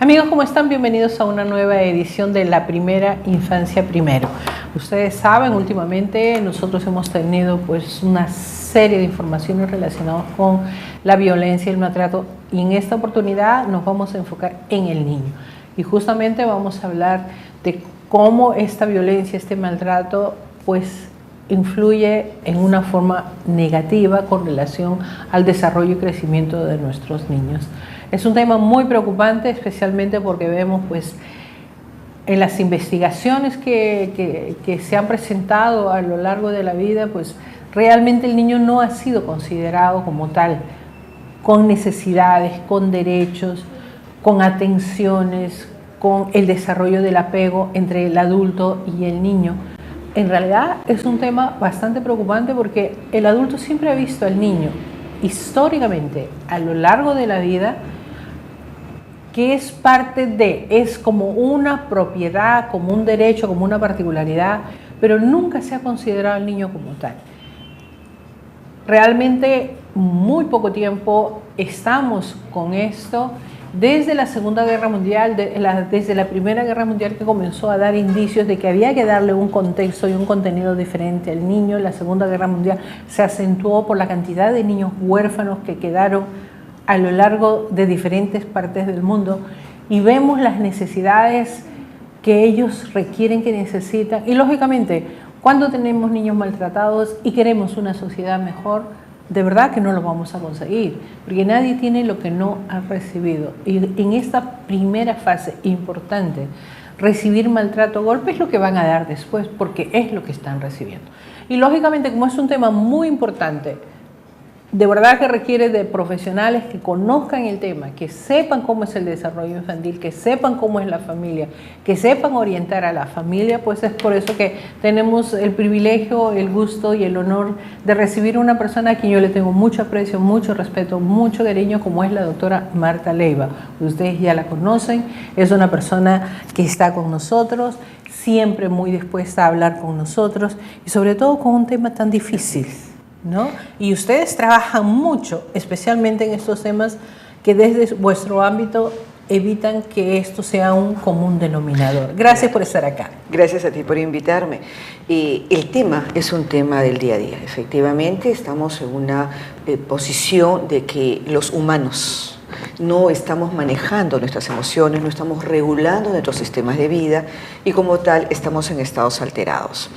Amigos, ¿cómo están? Bienvenidos a una nueva edición de La Primera Infancia Primero. Ustedes saben, últimamente nosotros hemos tenido pues una serie de informaciones relacionadas con la violencia y el maltrato, y en esta oportunidad nos vamos a enfocar en el niño. Y justamente vamos a hablar de cómo esta violencia, este maltrato, pues influye en una forma negativa con relación al desarrollo y crecimiento de nuestros niños. Es un tema muy preocupante, especialmente porque vemos pues en las investigaciones que se han presentado a lo largo de la vida, pues realmente el niño no ha sido considerado como tal, con necesidades, con derechos, con atenciones, con el desarrollo del apego entre el adulto y el niño. En realidad es un tema bastante preocupante porque el adulto siempre ha visto al niño históricamente a lo largo de la vida que es parte de, es como una propiedad, como un derecho, como una particularidad, pero nunca se ha considerado al niño como tal. Realmente muy poco tiempo estamos con esto. Desde la Segunda Guerra Mundial, desde la Primera Guerra Mundial, que comenzó a dar indicios de que había que darle un contexto y un contenido diferente al niño. La Segunda Guerra Mundial se acentuó por la cantidad de niños huérfanos que quedaron a lo largo de diferentes partes del mundo, y vemos las necesidades que ellos requieren, que necesitan. Y lógicamente, cuando tenemos niños maltratados y queremos una sociedad mejor, de verdad que no lo vamos a conseguir, porque nadie tiene lo que no ha recibido. Y en esta primera fase importante, recibir maltrato, golpe es lo que van a dar después, porque es lo que están recibiendo. Y lógicamente, como es un tema muy importante, de verdad que requiere de profesionales que conozcan el tema, que sepan cómo es el desarrollo infantil, que sepan cómo es la familia, que sepan orientar a la familia. Pues es por eso que tenemos el privilegio, el gusto y el honor de recibir a una persona a quien yo le tengo mucho aprecio, mucho respeto, mucho cariño, como es la doctora Marta Leiva. Ustedes ya la conocen, es una persona que está con nosotros, siempre muy dispuesta a hablar con nosotros y sobre todo con un tema tan difícil, ¿no? Y ustedes trabajan mucho, especialmente en estos temas que desde vuestro ámbito evitan que esto sea un común denominador. Gracias por estar acá. Gracias a ti por invitarme. El tema es un tema del día a día. Efectivamente, estamos en una posición de que los humanos no estamos manejando nuestras emociones, no estamos regulando nuestros sistemas de vida y como tal estamos en estados alterados.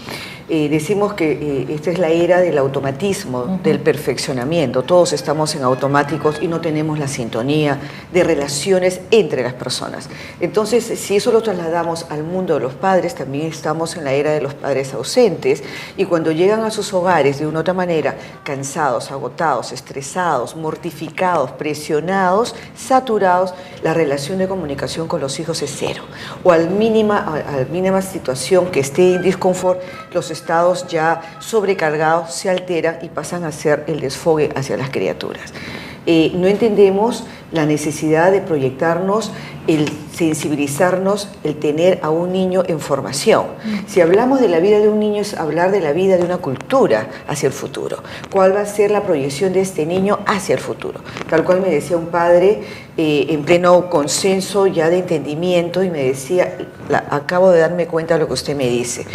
Decimos que esta es la era del automatismo, del perfeccionamiento. Todos estamos en automáticos y no tenemos la sintonía de relaciones entre las personas. Entonces, si eso lo trasladamos al mundo de los padres, también estamos en la era de los padres ausentes, y cuando llegan a sus hogares de una u otra manera, cansados, agotados, estresados, mortificados, presionados, saturados, la relación de comunicación con los hijos es cero. O al mínima situación que esté en disconfort, los estados ya sobrecargados se alteran y pasan a ser el desfogue hacia las criaturas. No entendemos la necesidad de proyectarnos, el sensibilizarnos, el tener a un niño en formación. Si hablamos de la vida de un niño, es hablar de la vida de una cultura hacia el futuro. ¿Cuál va a ser la proyección de este niño hacia el futuro? Tal cual me decía un padre en pleno consenso ya de entendimiento, y me decía, acabo de darme cuenta de lo que usted me dice.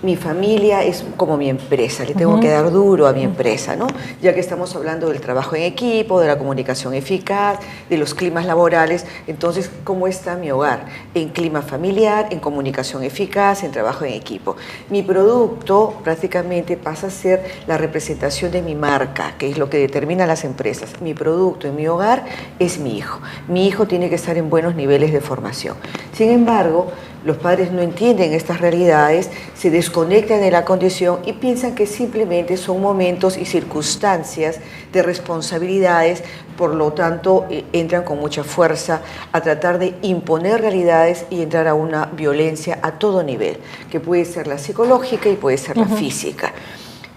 Mi familia es como mi empresa, le tengo que dar duro a mi empresa, ¿no? Ya que estamos hablando del trabajo en equipo, de la comunicación eficaz, de los climas laborales. Entonces, ¿cómo está mi hogar? En clima familiar, en comunicación eficaz, en trabajo en equipo. Mi producto prácticamente pasa a ser la representación de mi marca, que es lo que determina las empresas. Mi producto en mi hogar es mi hijo. Mi hijo tiene que estar en buenos niveles de formación. Sin embargo, los padres no entienden estas realidades, se desconectan de la condición y piensan que simplemente son momentos y circunstancias de responsabilidades, por lo tanto entran con mucha fuerza a tratar de imponer realidades y entrar a una violencia a todo nivel, que puede ser la psicológica y puede ser la física.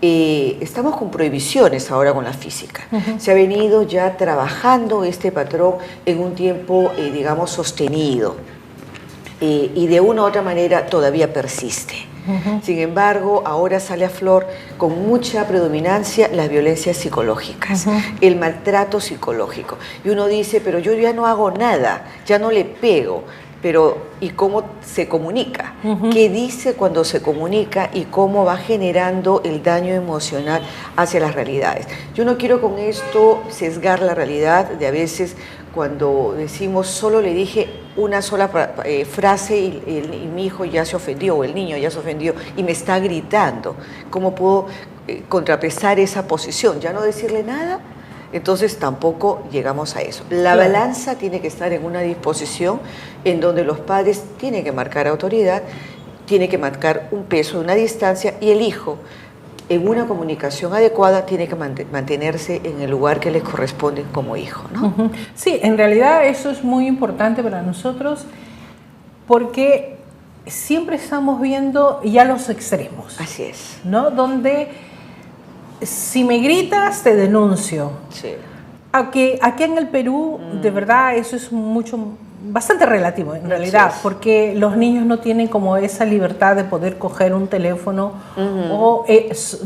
Estamos con prohibiciones ahora con la física. Se ha venido ya trabajando este patrón en un tiempo, digamos, sostenido. Y de una u otra manera todavía persiste. Sin embargo, ahora sale a flor con mucha predominancia las violencias psicológicas, el maltrato psicológico. Y uno dice, pero yo ya no hago nada, ya no le pego. Pero, ¿y cómo se comunica? ¿Qué dice cuando se comunica y cómo va generando el daño emocional hacia las realidades? Yo no quiero con esto sesgar la realidad de a veces cuando decimos solo le dije una sola frase y mi hijo ya se ofendió o el niño ya se ofendió y me está gritando. ¿Cómo puedo contrapesar esa posición? ¿Ya no decirle nada? Entonces tampoco llegamos a eso. La balanza tiene que estar en una disposición en donde los padres tienen que marcar autoridad, tienen que marcar un peso, una distancia, y el hijo, en una comunicación adecuada, tiene que mantenerse en el lugar que le corresponde como hijo, ¿no? Sí, en realidad eso es muy importante para nosotros porque siempre estamos viendo ya los extremos. Así es. ¿No? Donde si me gritas, te denuncio. Sí. Aquí en el Perú, de verdad, eso es bastante relativo en realidad, porque los niños no tienen como esa libertad de poder coger un teléfono o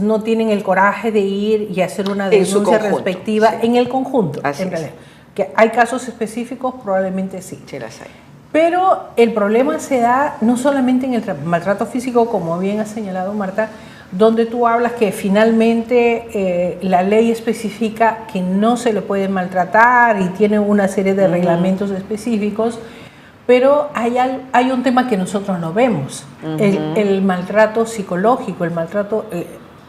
no tienen el coraje de ir y hacer una denuncia respectiva en el conjunto. Así en realidad. Que hay casos específicos, probablemente sí. Sí las hay. Pero el problema se da no solamente en el maltrato físico, como bien ha señalado Marta, donde tú hablas que finalmente la ley especifica que no se le puede maltratar y tiene una serie de reglamentos específicos, pero hay un tema que nosotros no vemos, el maltrato psicológico, el maltrato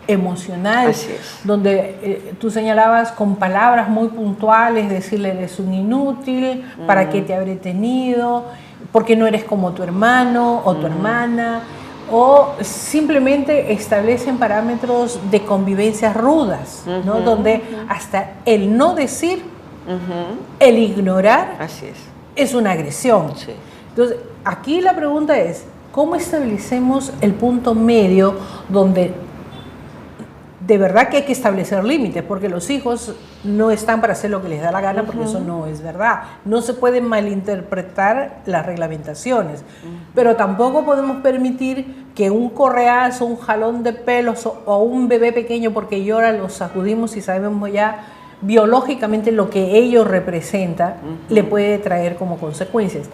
emocional, donde tú señalabas con palabras muy puntuales, decirle eres un inútil, ¿para qué te habré tenido? Porque no eres como tu hermano o tu hermana, o simplemente establecen parámetros de convivencia rudas, ¿no? Donde hasta el no decir, el ignorar, es una agresión. Sí. Entonces, aquí la pregunta es, ¿cómo establecemos el punto medio donde de verdad que hay que establecer límites? Porque los hijos no están para hacer lo que les da la gana, porque eso no es verdad. No se pueden malinterpretar las reglamentaciones, pero tampoco podemos permitir que un correazo, un jalón de pelos o un bebé pequeño porque llora lo sacudimos y sabemos ya biológicamente lo que ello representa, le puede traer como consecuencias.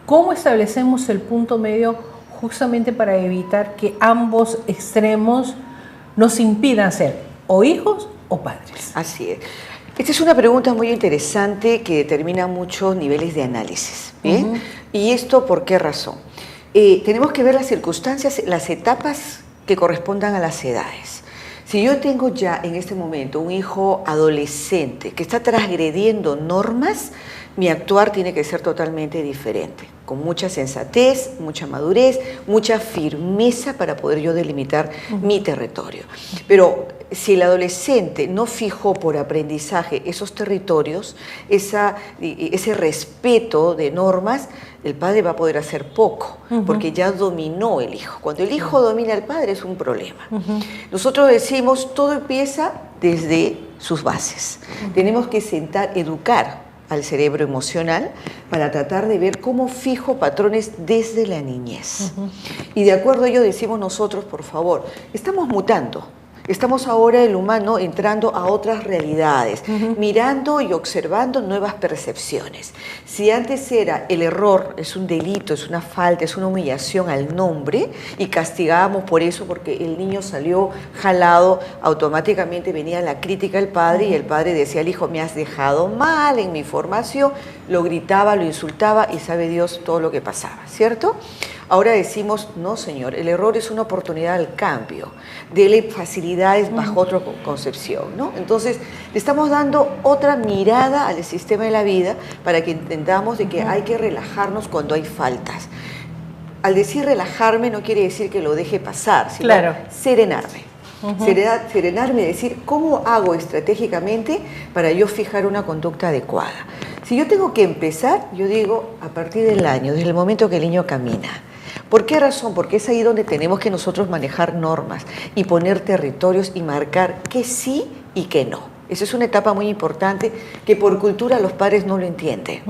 ¿Cómo establecemos el punto medio justamente para evitar que ambos extremos nos impidan ser o hijos o padres? Así es. Esta es una pregunta muy interesante que determina muchos niveles de análisis. ¿Bien? ¿Y esto por qué razón? Tenemos que ver las circunstancias, las etapas que correspondan a las edades. Si yo tengo ya en este momento un hijo adolescente que está transgrediendo normas, mi actuar tiene que ser totalmente diferente, con mucha sensatez, mucha madurez, mucha firmeza para poder yo delimitar mi territorio. Pero si el adolescente no fijó por aprendizaje esos territorios, ese respeto de normas, el padre va a poder hacer poco, porque ya dominó el hijo. Cuando el hijo domina al padre es un problema. Nosotros decimos, todo empieza desde sus bases. Tenemos que educar al cerebro emocional para tratar de ver cómo fijo patrones desde la niñez. Y de acuerdo a ello decimos nosotros, por favor, estamos mutando. Estamos ahora el humano entrando a otras realidades, mirando y observando nuevas percepciones. Si antes era el error, es un delito, es una falta, es una humillación al nombre y castigábamos por eso porque el niño salió jalado, automáticamente venía la crítica del padre y el padre decía al hijo, me has dejado mal en mi formación, lo gritaba, lo insultaba y sabe Dios todo lo que pasaba, ¿cierto? Ahora decimos, no señor, el error es una oportunidad al cambio, dele facilidades bajo otra concepción, ¿no? Entonces, le estamos dando otra mirada al sistema de la vida para que entendamos de que hay que relajarnos cuando hay faltas. Al decir relajarme no quiere decir que lo deje pasar, sino serenarme. Serenarme, decir, ¿cómo hago estratégicamente para yo fijar una conducta adecuada? Si yo tengo que empezar, yo digo, a partir del año, desde el momento que el niño camina. ¿Por qué razón? Porque es ahí donde tenemos que nosotros manejar normas y poner territorios y marcar qué sí y qué no. Esa es una etapa muy importante que por cultura los padres no lo entienden.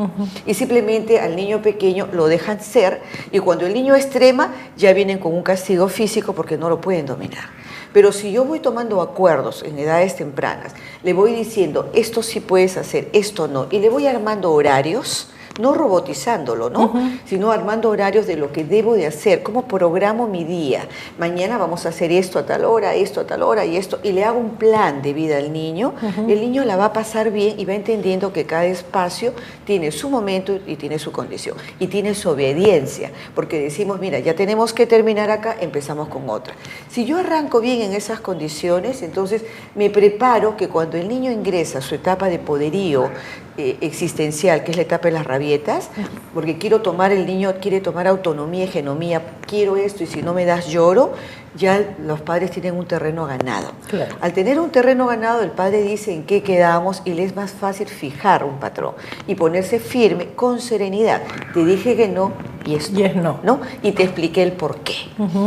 Y simplemente al niño pequeño lo dejan ser, y cuando el niño extrema ya vienen con un castigo físico porque no lo pueden dominar. Pero si yo voy tomando acuerdos en edades tempranas, le voy diciendo, esto sí puedes hacer, esto no, y le voy armando horarios, no robotizándolo, ¿no? Sino armando horarios de lo que debo de hacer, cómo programo mi día. Mañana vamos a hacer esto a tal hora, esto a tal hora y esto, y le hago un plan de vida al niño. El niño la va a pasar bien y va entendiendo que cada espacio tiene su momento y tiene su condición, y tiene su obediencia, porque decimos, mira, ya tenemos que terminar acá, empezamos con otra. Si yo arranco bien en esas condiciones, entonces me preparo que cuando el niño ingresa a su etapa de poderío existencial, que es la etapa de las rabietas, porque el niño quiere tomar autonomía, hegemonía, quiero esto y si no me das lloro, ya los padres tienen un terreno ganado. Claro. Al tener un terreno ganado, el padre dice en qué quedamos y le es más fácil fijar un patrón y ponerse firme con serenidad. Te dije que no y es no, ¿no? Y te expliqué el por qué.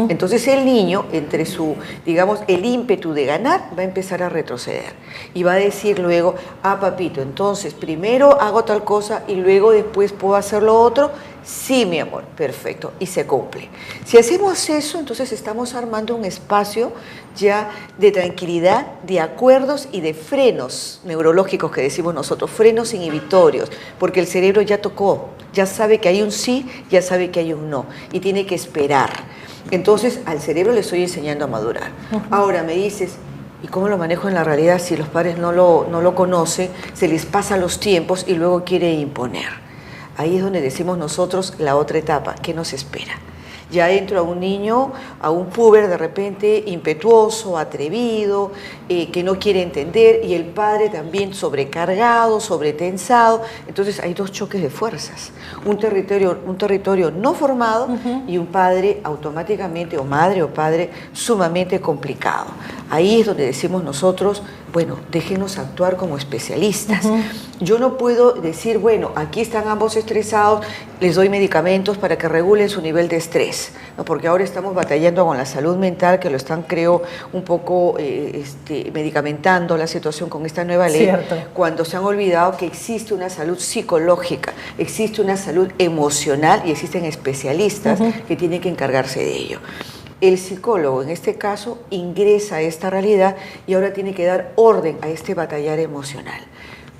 Entonces el niño, entre su, digamos, el ímpetu de ganar, va a empezar a retroceder y va a decir luego, papito, entonces primero hago tal cosa y luego después puedo hacer lo otro. Sí, mi amor, perfecto, y se cumple. Si hacemos eso, entonces estamos armando un espacio ya de tranquilidad, de acuerdos y de frenos neurológicos que decimos nosotros, frenos inhibitorios, porque el cerebro ya tocó, ya sabe que hay un sí, ya sabe que hay un no, y tiene que esperar. Entonces, al cerebro le estoy enseñando a madurar. Ahora me dices, ¿y cómo lo manejo en la realidad si los padres no lo conocen, se les pasan los tiempos y luego quiere imponer? Ahí es donde decimos nosotros la otra etapa, ¿qué nos espera? Ya entro a un niño, a un puber de repente impetuoso, atrevido, que no quiere entender, y el padre también sobrecargado, sobretensado. Entonces hay dos choques de fuerzas, un territorio no formado y un padre automáticamente, o madre o padre, sumamente complicado. Ahí es donde decimos nosotros, bueno, déjenos actuar como especialistas. Yo no puedo decir, bueno, aquí están ambos estresados, les doy medicamentos para que regulen su nivel de estrés, ¿no? Porque ahora estamos batallando con la salud mental, que lo están, creo, un poco medicamentando la situación con esta nueva ley. Cierto. Cuando se han olvidado que existe una salud psicológica, existe una salud emocional y existen especialistas que tienen que encargarse de ello. El psicólogo, en este caso, ingresa a esta realidad y ahora tiene que dar orden a este batallar emocional.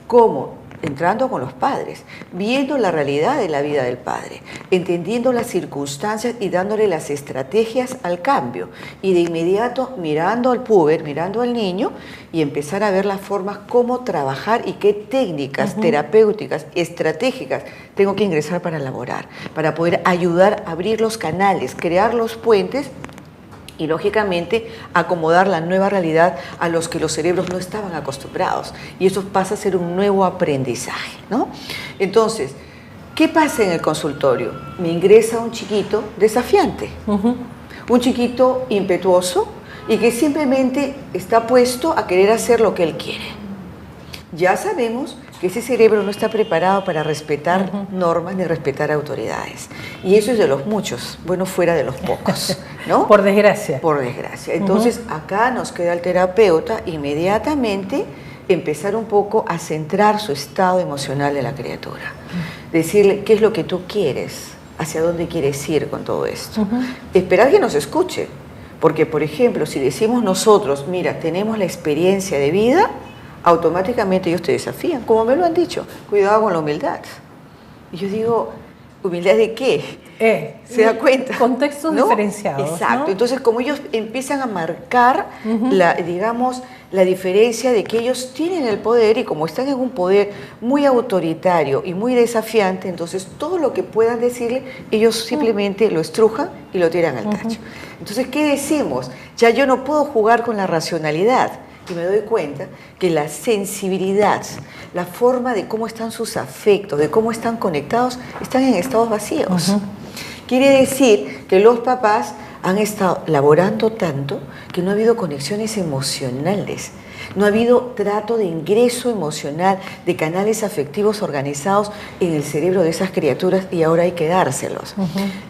¿Cómo? Entrando con los padres, viendo la realidad de la vida del padre, entendiendo las circunstancias y dándole las estrategias al cambio. Y de inmediato mirando al puber, mirando al niño y empezar a ver las formas cómo trabajar y qué técnicas terapéuticas, estratégicas tengo que ingresar para elaborar, para poder ayudar a abrir los canales, crear los puentes y, lógicamente, acomodar la nueva realidad a los que los cerebros no estaban acostumbrados. Y eso pasa a ser un nuevo aprendizaje, ¿no? Entonces, ¿qué pasa en el consultorio? Me ingresa un chiquito desafiante, un chiquito impetuoso y que simplemente está puesto a querer hacer lo que él quiere. Ya sabemos que ese cerebro no está preparado para respetar normas ni respetar autoridades. Y eso es de los muchos, bueno, fuera de los pocos, ¿no? Por desgracia. Por desgracia. Entonces, acá nos queda el terapeuta inmediatamente empezar un poco a centrar su estado emocional de la criatura. Decirle, ¿qué es lo que tú quieres? ¿Hacia dónde quieres ir con todo esto? Esperar que nos escuche. Porque, por ejemplo, si decimos nosotros, mira, tenemos la experiencia de vida, automáticamente ellos te desafían, como me lo han dicho, cuidado con la humildad. Y yo digo, ¿humildad de qué? ¿Se da cuenta? Contextos diferenciados. Exacto. ¿No? Entonces, como ellos empiezan a marcar la diferencia de que ellos tienen el poder y como están en un poder muy autoritario y muy desafiante, entonces todo lo que puedan decirle, ellos simplemente lo estrujan y lo tiran al tacho. Entonces, ¿qué decimos? Ya yo no puedo jugar con la racionalidad. Y me doy cuenta que la sensibilidad, la forma de cómo están sus afectos, de cómo están conectados, están en estados vacíos. Quiere decir que los papás han estado laborando tanto que no ha habido conexiones emocionales, no ha habido trato de ingreso emocional, de canales afectivos organizados en el cerebro de esas criaturas y ahora hay que dárselos.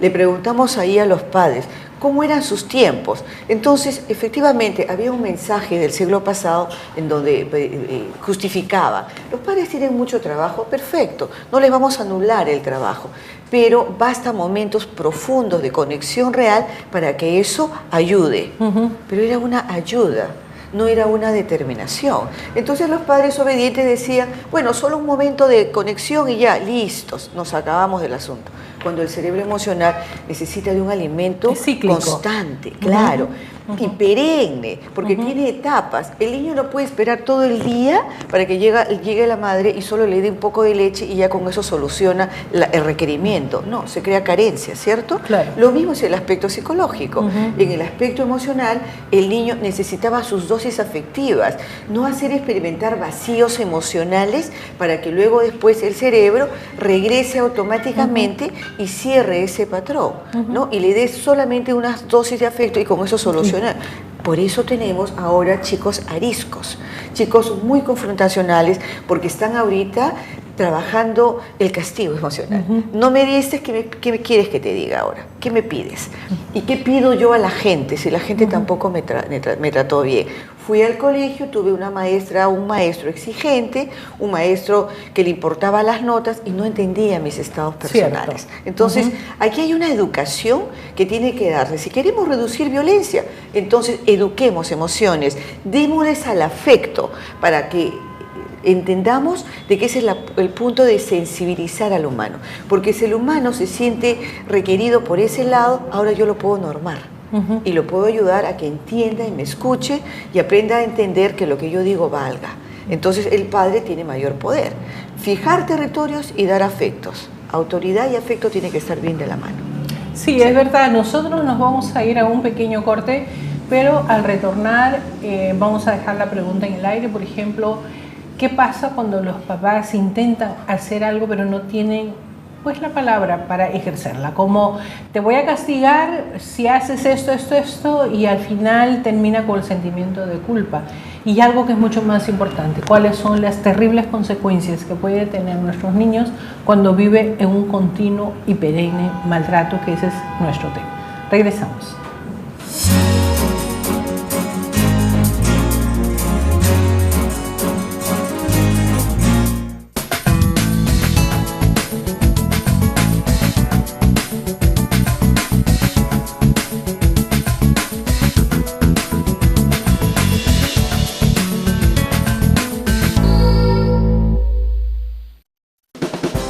Le preguntamos ahí a los padres, cómo eran sus tiempos. Entonces, efectivamente, había un mensaje del siglo pasado en donde justificaba, los padres tienen mucho trabajo, perfecto, no les vamos a anular el trabajo, pero basta momentos profundos de conexión real para que eso ayude. Pero era una ayuda, no era una determinación. Entonces los padres obedientes decían, bueno, solo un momento de conexión y ya, listos, nos acabamos del asunto. Cuando el cerebro emocional necesita de un alimento constante, claro, y perenne, porque tiene etapas. El niño no puede esperar todo el día para que llegue la madre y solo le dé un poco de leche y ya con eso soluciona el requerimiento. No, se crea carencia, ¿cierto? Claro. Lo mismo es el aspecto psicológico. En el aspecto emocional, el niño necesitaba sus dosis afectivas, no hacer experimentar vacíos emocionales para que luego después el cerebro regrese automáticamente y cierre ese patrón, ¿no? Y le dé solamente unas dosis de afecto y con eso soluciona. Por eso tenemos ahora chicos ariscos, chicos muy confrontacionales, porque están ahorita trabajando el castigo emocional. No me dices qué me quieres que te diga ahora, qué me pides y qué pido yo a la gente si la gente tampoco me trató bien. Fui al colegio, tuve una maestra, un maestro exigente, un maestro que le importaba las notas y no entendía mis estados personales. Cierto. Entonces, aquí hay una educación que tiene que darse. Si queremos reducir violencia, entonces eduquemos emociones, démosles al afecto para que entendamos de que ese es el punto de sensibilizar al humano. Porque si el humano se siente requerido por ese lado, ahora yo lo puedo normar. Y lo puedo ayudar a que entienda y me escuche y aprenda a entender que lo que yo digo valga. Entonces el padre tiene mayor poder. Fijar territorios y dar afectos. Autoridad y afecto tienen que estar bien de la mano. Sí, es verdad. Nosotros nos vamos a ir a un pequeño corte, pero al retornar vamos a dejar la pregunta en el aire. Por ejemplo, ¿qué pasa cuando los papás intentan hacer algo pero no tienen pues la palabra para ejercerla? Como te voy a castigar si haces esto y al final termina con el sentimiento de culpa. Y algo que es mucho más importante, ¿cuáles son las terribles consecuencias que pueden tener nuestros niños cuando viven en un continuo y perenne maltrato, que ese es nuestro tema? Regresamos.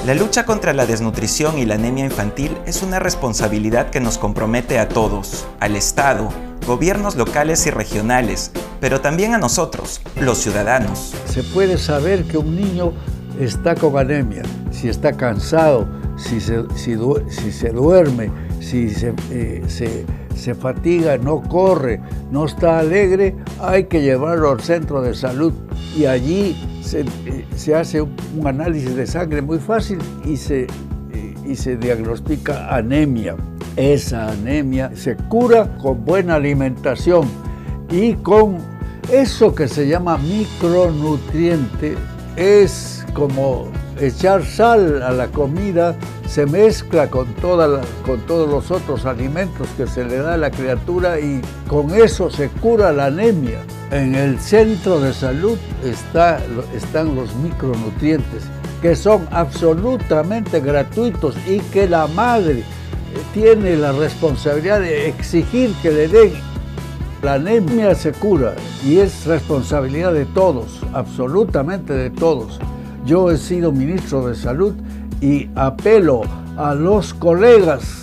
La lucha contra la desnutrición y la anemia infantil es una responsabilidad que nos compromete a todos, al Estado, gobiernos locales y regionales, pero también a nosotros, los ciudadanos. Se puede saber que un niño está con anemia, si está cansado, si se duerme, si se fatiga, no corre, no está alegre, hay que llevarlo al centro de salud y allí se hace un análisis de sangre muy fácil y se diagnostica anemia. Esa anemia se cura con buena alimentación y con eso que se llama micronutriente. Es como echar sal a la comida, se mezcla con todos los otros alimentos que se le da a la criatura y con eso se cura la anemia. En el centro de salud están los micronutrientes, que son absolutamente gratuitos y que la madre tiene la responsabilidad de exigir que le den. La anemia se cura y es responsabilidad de todos, absolutamente de todos. Yo he sido ministro de Salud y apelo a los colegas,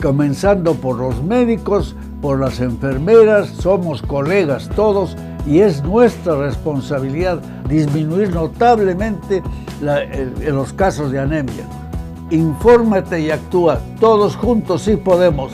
comenzando por los médicos, por las enfermeras, somos colegas todos y es nuestra responsabilidad disminuir notablemente los casos de anemia. Infórmate y actúa, todos juntos sí podemos.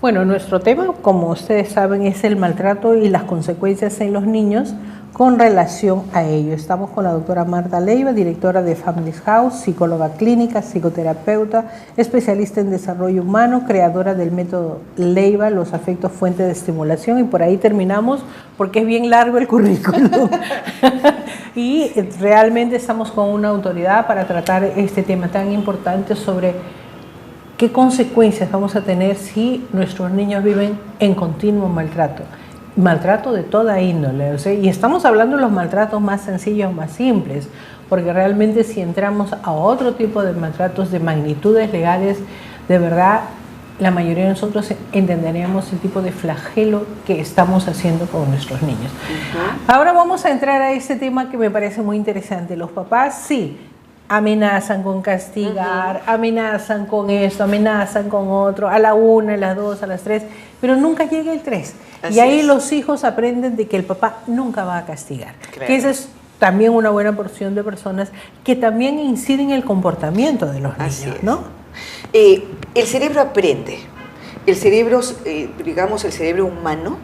Bueno, nuestro tema, como ustedes saben, es el maltrato y las consecuencias en los niños con relación a ello. Estamos con la doctora Marta Leiva, directora de Families House, psicóloga clínica, psicoterapeuta, especialista en desarrollo humano, creadora del método Leiva, los afectos fuente de estimulación, y por ahí terminamos porque es bien largo el currículum. Y realmente estamos con una autoridad para tratar este tema tan importante sobre qué consecuencias vamos a tener si nuestros niños viven en continuo maltrato. Maltrato de toda índole, y estamos hablando de los maltratos más sencillos, más simples, porque realmente si entramos a otro tipo de maltratos de magnitudes legales, de verdad la mayoría de nosotros entenderíamos el tipo de flagelo que estamos haciendo con nuestros niños. Ahora vamos a entrar a este tema que me parece muy interesante. Los papás sí amenazan con castigar, amenazan con esto, amenazan con otro, a la 1, a las 2, a las 3, pero nunca llega el 3. Así y ahí los hijos aprenden de que el papá nunca va a castigar. Claro. Que esa es también una buena porción de personas que también inciden en el comportamiento de los niños, ¿no? El cerebro aprende. El cerebro, digamos, el cerebro humano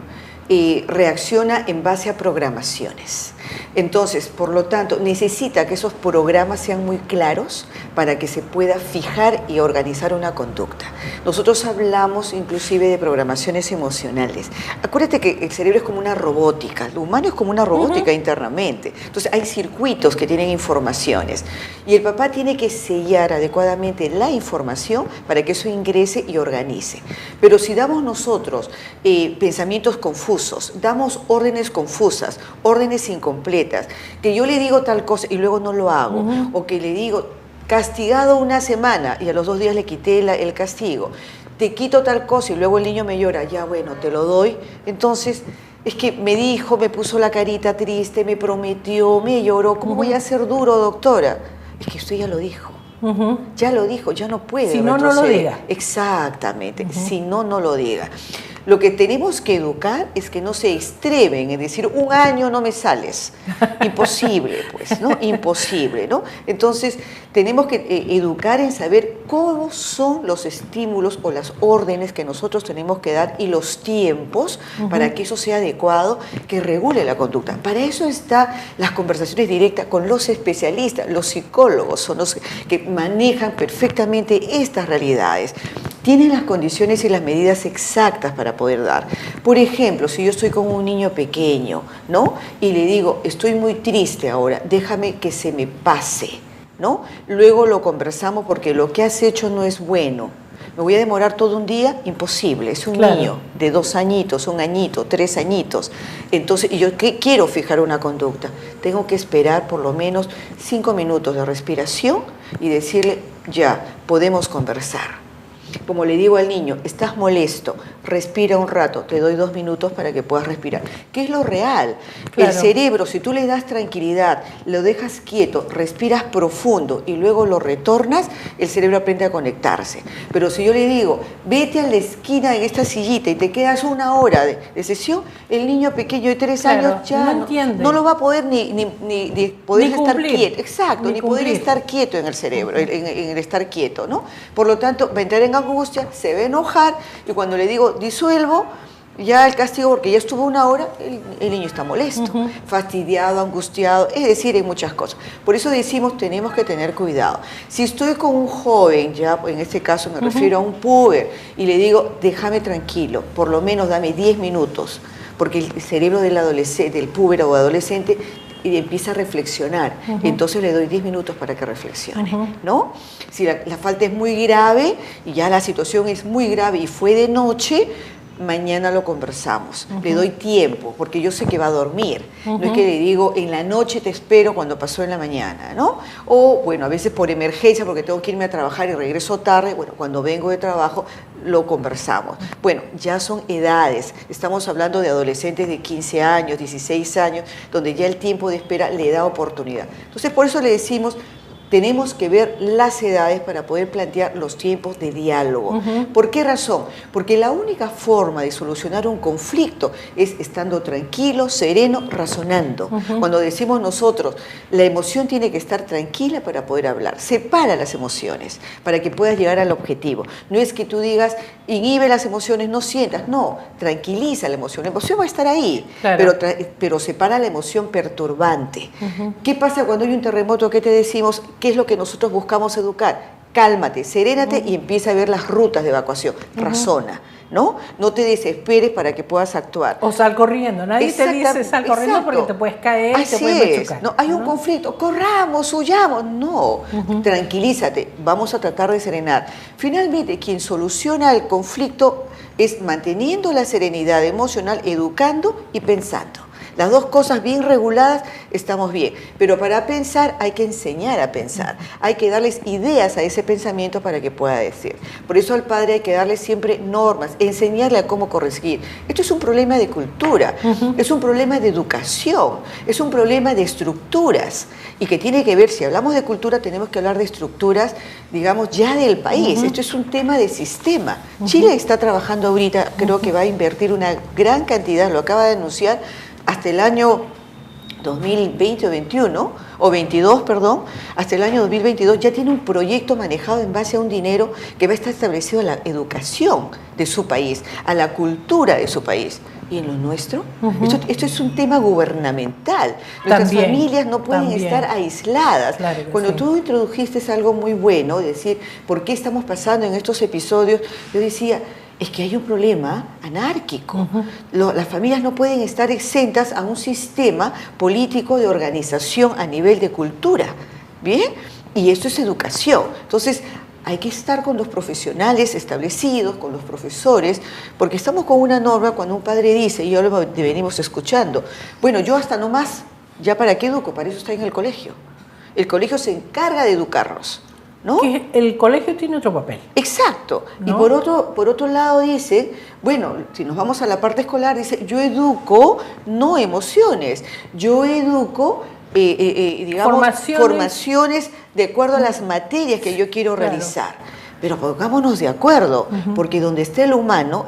reacciona en base a programaciones. Entonces, por lo tanto, necesita que esos programas sean muy claros para que se pueda fijar y organizar una conducta. Nosotros hablamos inclusive de programaciones emocionales. Acuérdate que el cerebro es como una robótica, lo humano es como una robótica internamente. Entonces, hay circuitos que tienen informaciones y el papá tiene que sellar adecuadamente la información para que eso ingrese y organice. Pero si damos nosotros pensamientos confusos, damos órdenes confusas, órdenes incompletas, que yo le digo tal cosa y luego no lo hago, o que le digo castigado una semana y a los 2 días le quité el castigo, te quito tal cosa y luego el niño me llora, ya bueno, te lo doy, entonces es que me dijo, me puso la carita triste, me prometió, me lloró, ¿cómo voy a ser duro, doctora? Es que usted ya lo dijo. Ya lo dijo, ya no puede. Si no, no lo diga. Exactamente, si no, no lo diga. Lo que tenemos que educar es que no se extremen, es decir, 1 año no me sales. Imposible, pues, ¿no? Imposible, ¿no? Entonces, tenemos que educar en saber cómo son los estímulos o las órdenes que nosotros tenemos que dar y los tiempos para que eso sea adecuado, que regule la conducta. Para eso están las conversaciones directas con los especialistas, los psicólogos, son los que manejan perfectamente estas realidades. Tienen las condiciones y las medidas exactas para poder dar. Por ejemplo, si yo estoy con un niño pequeño, ¿no? Y le digo, estoy muy triste ahora, déjame que se me pase, ¿no? Luego lo conversamos porque lo que has hecho no es bueno. ¿Me voy a demorar todo un día? Imposible, es un niño de 2 añitos, 1 añito, 3 añitos. Entonces, y yo quiero fijar una conducta. Tengo que esperar por lo menos 5 minutos de respiración y decirle, ya, podemos conversar. Como le digo al niño, estás molesto, respira un rato, te doy 2 minutos para que puedas respirar. ¿Qué es lo real? Claro. El cerebro, si tú le das tranquilidad, lo dejas quieto, respiras profundo y luego lo retornas, el cerebro aprende a conectarse. Pero si yo le digo, vete a la esquina en esta sillita y te quedas 1 hora de sesión, el niño pequeño de 3 años ya no lo va a poder ni poder estar quieto. Exacto, ni poder estar quieto en el cerebro, en el estar quieto, ¿no? Por lo tanto, va a entrar en angustia, se va a enojar y cuando le digo disuelvo, ya el castigo, porque ya estuvo 1 hora, el niño está molesto, fastidiado, angustiado, es decir, hay muchas cosas. Por eso decimos, tenemos que tener cuidado. Si estoy con un joven, ya en este caso me refiero a un puber, y le digo, déjame tranquilo, por lo menos dame 10 minutos, porque el cerebro del adolescente, del puber o adolescente, y empieza a reflexionar, entonces le doy 10 minutos para que reflexione, ¿no? Si la falta es muy grave y ya la situación es muy grave y fue de noche, mañana lo conversamos, le doy tiempo, porque yo sé que va a dormir, no es que le digo, en la noche te espero cuando pasó en la mañana, ¿no? O, bueno, a veces por emergencia, porque tengo que irme a trabajar y regreso tarde, bueno, cuando vengo de trabajo, lo conversamos. Bueno, ya son edades, estamos hablando de adolescentes de 15 años, 16 años, donde ya el tiempo de espera le da oportunidad. Entonces, por eso le decimos, tenemos que ver las edades para poder plantear los tiempos de diálogo. ¿Por qué razón? Porque la única forma de solucionar un conflicto es estando tranquilo, sereno, razonando. Cuando decimos nosotros, la emoción tiene que estar tranquila para poder hablar. Separa las emociones para que puedas llegar al objetivo. No es que tú digas, inhibe las emociones, no sientas. No, tranquiliza la emoción. La emoción va a estar ahí, claro, pero separa la emoción perturbante. ¿Qué pasa cuando hay un terremoto? ¿Qué te decimos? ¿Qué es lo que nosotros buscamos educar? Cálmate, serénate y empieza a ver las rutas de evacuación. Razona, ¿no? No te desesperes para que puedas actuar. O sal corriendo. Nadie te dice sal corriendo porque te puedes caer y te puedes machucar. No, hay un conflicto, corramos, huyamos. No, tranquilízate, vamos a tratar de serenar. Finalmente, quien soluciona el conflicto es manteniendo la serenidad emocional, educando y pensando. Las dos cosas bien reguladas, estamos bien. Pero para pensar hay que enseñar a pensar. Hay que darles ideas a ese pensamiento para que pueda decir. Por eso al padre hay que darle siempre normas, enseñarle a cómo corregir. Esto es un problema de cultura, es un problema de educación, es un problema de estructuras. Y que tiene que ver, si hablamos de cultura, tenemos que hablar de estructuras, digamos, ya del país. Esto es un tema de sistema. Chile está trabajando ahorita, creo que va a invertir una gran cantidad, lo acaba de anunciar, hasta el año 2020 o 21, o 22, perdón, hasta el año 2022 ya tiene un proyecto manejado en base a un dinero que va a estar establecido a la educación de su país, a la cultura de su país. ¿Y en lo nuestro? Esto es un tema gubernamental. Nuestras familias no pueden estar aisladas. Claro Cuando sí. tú introdujiste algo muy bueno, decir, ¿por qué estamos pasando en estos episodios? Yo decía, es que hay un problema anárquico. Las familias no pueden estar exentas a un sistema político de organización a nivel de cultura. ¿Bien? Y esto es educación. Entonces, hay que estar con los profesionales establecidos, con los profesores, porque estamos con una norma cuando un padre dice, y ahora lo venimos escuchando, bueno, yo hasta no más, ¿ya para qué educo? Para eso está en el colegio. El colegio se encarga de educarnos, ¿no? Que el colegio tiene otro papel. Exacto. ¿No? Y por otro lado dice, bueno, si nos vamos a la parte escolar, dice, yo educo no emociones, yo educo, digamos, formaciones de acuerdo a las materias que yo quiero realizar. Pero pongámonos de acuerdo, porque donde esté el humano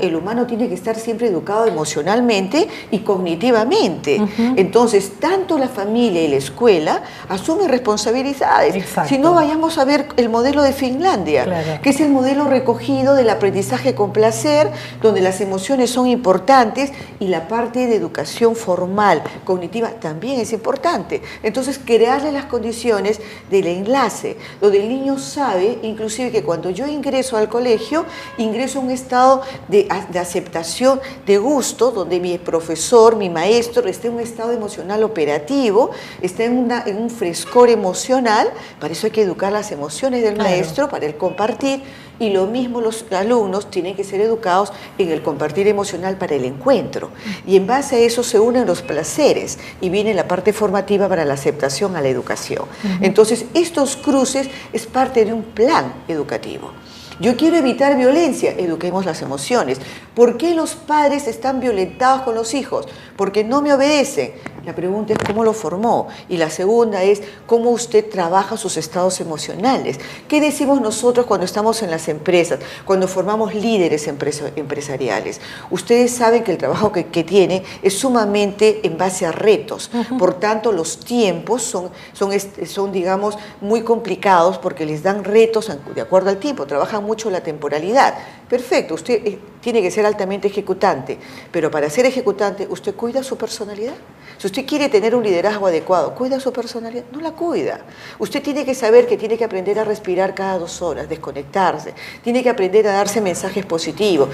tiene que estar siempre educado emocionalmente y cognitivamente. Entonces, tanto la familia y la escuela asumen responsabilidades. Exacto. Si no, vayamos a ver el modelo de Finlandia, que es el modelo recogido del aprendizaje con placer, donde las emociones son importantes y la parte de educación formal, cognitiva, también es importante. Entonces, crearle las condiciones del enlace, donde el niño sabe, inclusive que cuando yo ingreso al colegio, ingreso a un estado de aceptación, de gusto, donde mi profesor, mi maestro, esté en un estado emocional operativo, esté en un frescor emocional. Para eso hay que educar las emociones del maestro, para el compartir, y lo mismo los alumnos tienen que ser educados en el compartir emocional para el encuentro. Y en base a eso se unen los placeres y viene la parte formativa para la aceptación a la educación. Entonces, estos cruces es parte de un plan educativo. Yo quiero evitar violencia, eduquemos las emociones. ¿Por qué los padres están violentados con los hijos? Porque no me obedecen. La pregunta es cómo lo formó. Y la segunda es cómo usted trabaja sus estados emocionales. ¿Qué decimos nosotros cuando estamos en las empresas, cuando formamos líderes empresariales? Ustedes saben que el trabajo que tiene es sumamente en base a retos. Por tanto, los tiempos son, digamos, muy complicados porque les dan retos de acuerdo al tiempo. Trabajan mucho la temporalidad. Perfecto, usted tiene que ser altamente ejecutante, pero para ser ejecutante, ¿usted cuida su personalidad? Si usted quiere tener un liderazgo adecuado, ¿cuida su personalidad? No la cuida. Usted tiene que saber que tiene que aprender a respirar cada 2 horas, desconectarse, tiene que aprender a darse mensajes positivos.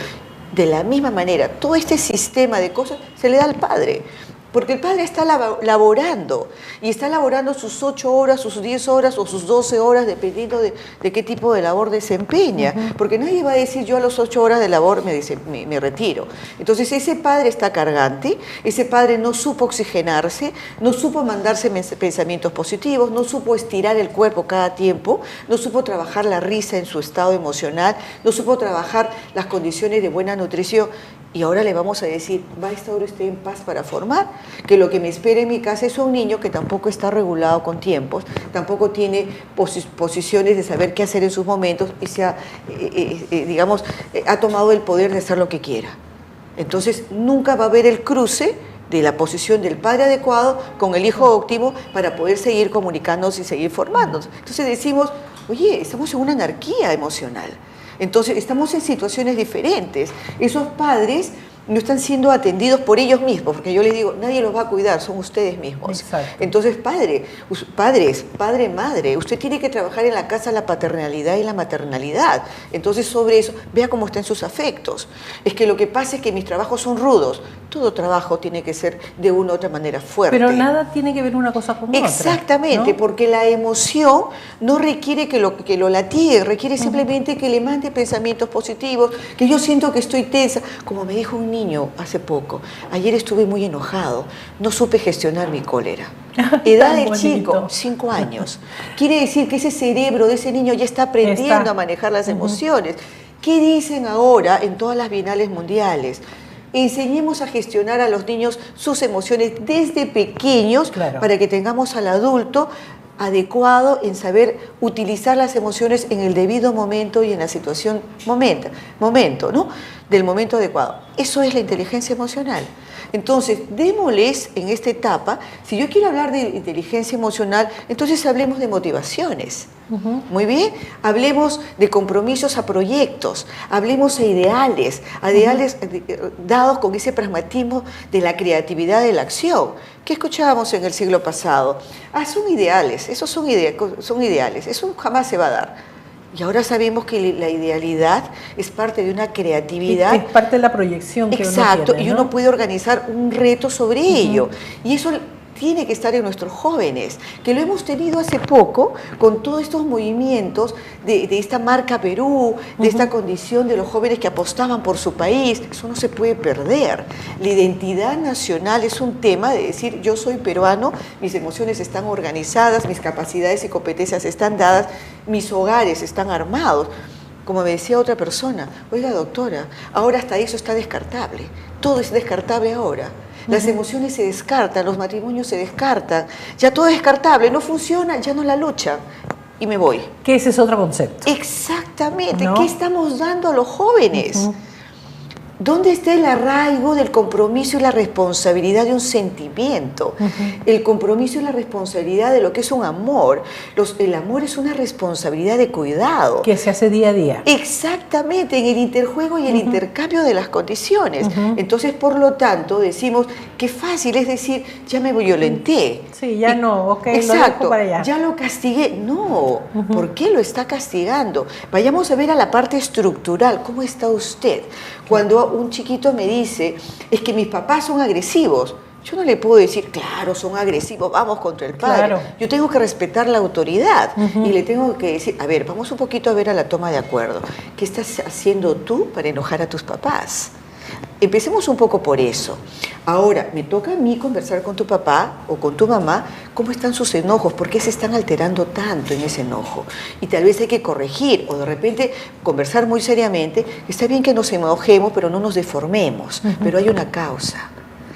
De la misma manera, todo este sistema de cosas se le da al padre. Porque el padre está laborando, y está laborando sus 8 horas, sus 10 horas o sus 12 horas, dependiendo de qué tipo de labor desempeña. Porque nadie va a decir, yo a las 8 horas de labor me retiro. Entonces ese padre está cargante, ese padre no supo oxigenarse, no supo mandarse pensamientos positivos, no supo estirar el cuerpo cada tiempo, no supo trabajar la risa en su estado emocional, no supo trabajar las condiciones de buena nutrición. Y ahora le vamos a decir, ¿va a estar usted en paz para formar? que lo que me espera en mi casa es un niño que tampoco está regulado con tiempos, tampoco tiene posiciones de saber qué hacer en sus momentos y ha tomado el poder de hacer lo que quiera. Entonces nunca va a haber el cruce de la posición del padre adecuado con el hijo óptimo para poder seguir comunicándonos y seguir formándonos. Entonces decimos, oye, estamos en una anarquía emocional. Entonces estamos en situaciones diferentes. Esos padres no están siendo atendidos por ellos mismos, porque yo les digo, nadie los va a cuidar, son ustedes mismos. Exacto. Entonces, padre, madre, usted tiene que trabajar en la casa la paternalidad y la maternalidad. Entonces, sobre eso, vea cómo están sus afectos. Es que lo que pasa es que mis trabajos son rudos. Todo trabajo tiene que ser de una u otra manera fuerte. Pero nada tiene que ver una cosa con otra. Exactamente, ¿no? Porque la emoción no requiere que lo latigue, requiere simplemente que le mande pensamientos positivos, que yo siento que estoy tensa, como me dijo un niño hace poco. Ayer estuve muy enojado, no supe gestionar mi cólera. Edad del chico, 5 años. Quiere decir que ese cerebro de ese niño ya está aprendiendo a manejar las emociones. ¿Qué dicen ahora en todas las bienales mundiales? Enseñemos a gestionar a los niños sus emociones desde pequeños, claro, para que tengamos al adulto adecuado en saber utilizar las emociones en el debido momento y en la situación momento, ¿no? Del momento adecuado. Eso es la inteligencia emocional. Entonces, démosles en esta etapa, si yo quiero hablar de inteligencia emocional, entonces hablemos de motivaciones. Muy bien, hablemos de compromisos a proyectos, hablemos de ideales, dados con ese pragmatismo de la creatividad de la acción. ¿Qué escuchábamos en el siglo pasado? Son ideales, esos son ideales, eso jamás se va a dar. Y ahora sabemos que la idealidad es parte de una creatividad. Es parte de la proyección que exacto, uno tiene, ¿no? Y uno puede organizar un reto sobre ello. Y eso tiene que estar en nuestros jóvenes, que lo hemos tenido hace poco con todos estos movimientos de esta marca Perú, de esta condición de los jóvenes que apostaban por su país. Eso no se puede perder. La identidad nacional es un tema de decir, yo soy peruano, mis emociones están organizadas, mis capacidades y competencias están dadas, mis hogares están armados. Como me decía otra persona, oiga doctora, ahora hasta eso está descartable, todo es descartable ahora. Las emociones se descartan, los matrimonios se descartan, ya todo es descartable, no funciona, ya no la luchan y me voy. Que ese es otro concepto. Exactamente, ¿no? ¿Qué ¿No? estamos dando a los jóvenes? ¿Dónde está el arraigo del compromiso y la responsabilidad de un sentimiento? El compromiso y la responsabilidad de lo que es un amor. El amor es una responsabilidad de cuidado. Que se hace día a día. Exactamente, en el interjuego y el intercambio de las condiciones. Entonces, por lo tanto, decimos que fácil, es decir, ya me violenté. Sí, ya no, ok, exacto, lo dejo para allá. Ya lo castigué. No, ¿por qué lo está castigando? Vayamos a ver a la parte estructural. ¿Cómo está usted? Cuando un chiquito me dice, es que mis papás son agresivos, yo no le puedo decir, claro, son agresivos, vamos contra el padre. Claro. Yo tengo que respetar la autoridad y le tengo que decir, a ver, vamos un poquito a ver a la toma de acuerdo. ¿Qué estás haciendo tú para enojar a tus papás? Empecemos un poco por eso. Ahora, me toca a mí conversar con tu papá o con tu mamá, cómo están sus enojos, por qué se están alterando tanto en ese enojo. Y tal vez hay que corregir o de repente conversar muy seriamente. Está bien que nos enojemos, pero no nos deformemos, pero hay una causa.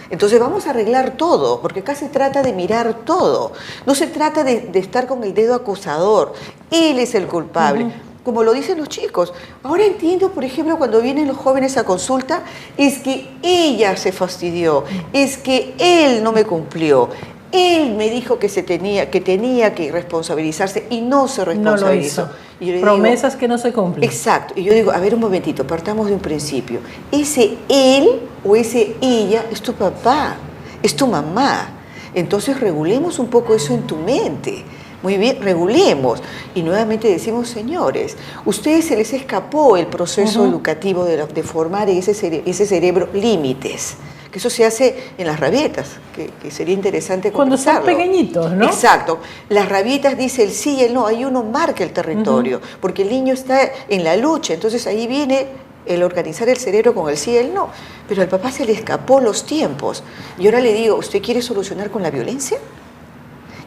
Entonces vamos a arreglar todo, porque acá se trata de mirar todo. No se trata de estar con el dedo acusador. Él es el culpable. Como lo dicen los chicos. Ahora entiendo, por ejemplo, cuando vienen los jóvenes a consulta, es que ella se fastidió, es que él no me cumplió, él me dijo que tenía que responsabilizarse y no se responsabilizó. No lo hizo. Y yo le promesas digo, que no se cumplen. Exacto. Y yo digo, a ver un momentito, partamos de un principio. Ese él o ese ella es tu papá, es tu mamá. Entonces regulemos un poco eso en tu mente. Muy bien, regulemos. Y nuevamente decimos, señores, ustedes se les escapó el proceso educativo de formar en ese cerebro límites. Que eso se hace en las rabietas, que sería interesante conversarlo. Cuando son pequeñitos, ¿no? Exacto. Las rabietas dice el sí y el no, ahí uno marca el territorio, porque el niño está en la lucha, entonces ahí viene el organizar el cerebro con el sí y el no. Pero al papá se le escapó los tiempos. Y ahora le digo, ¿usted quiere solucionar con la violencia?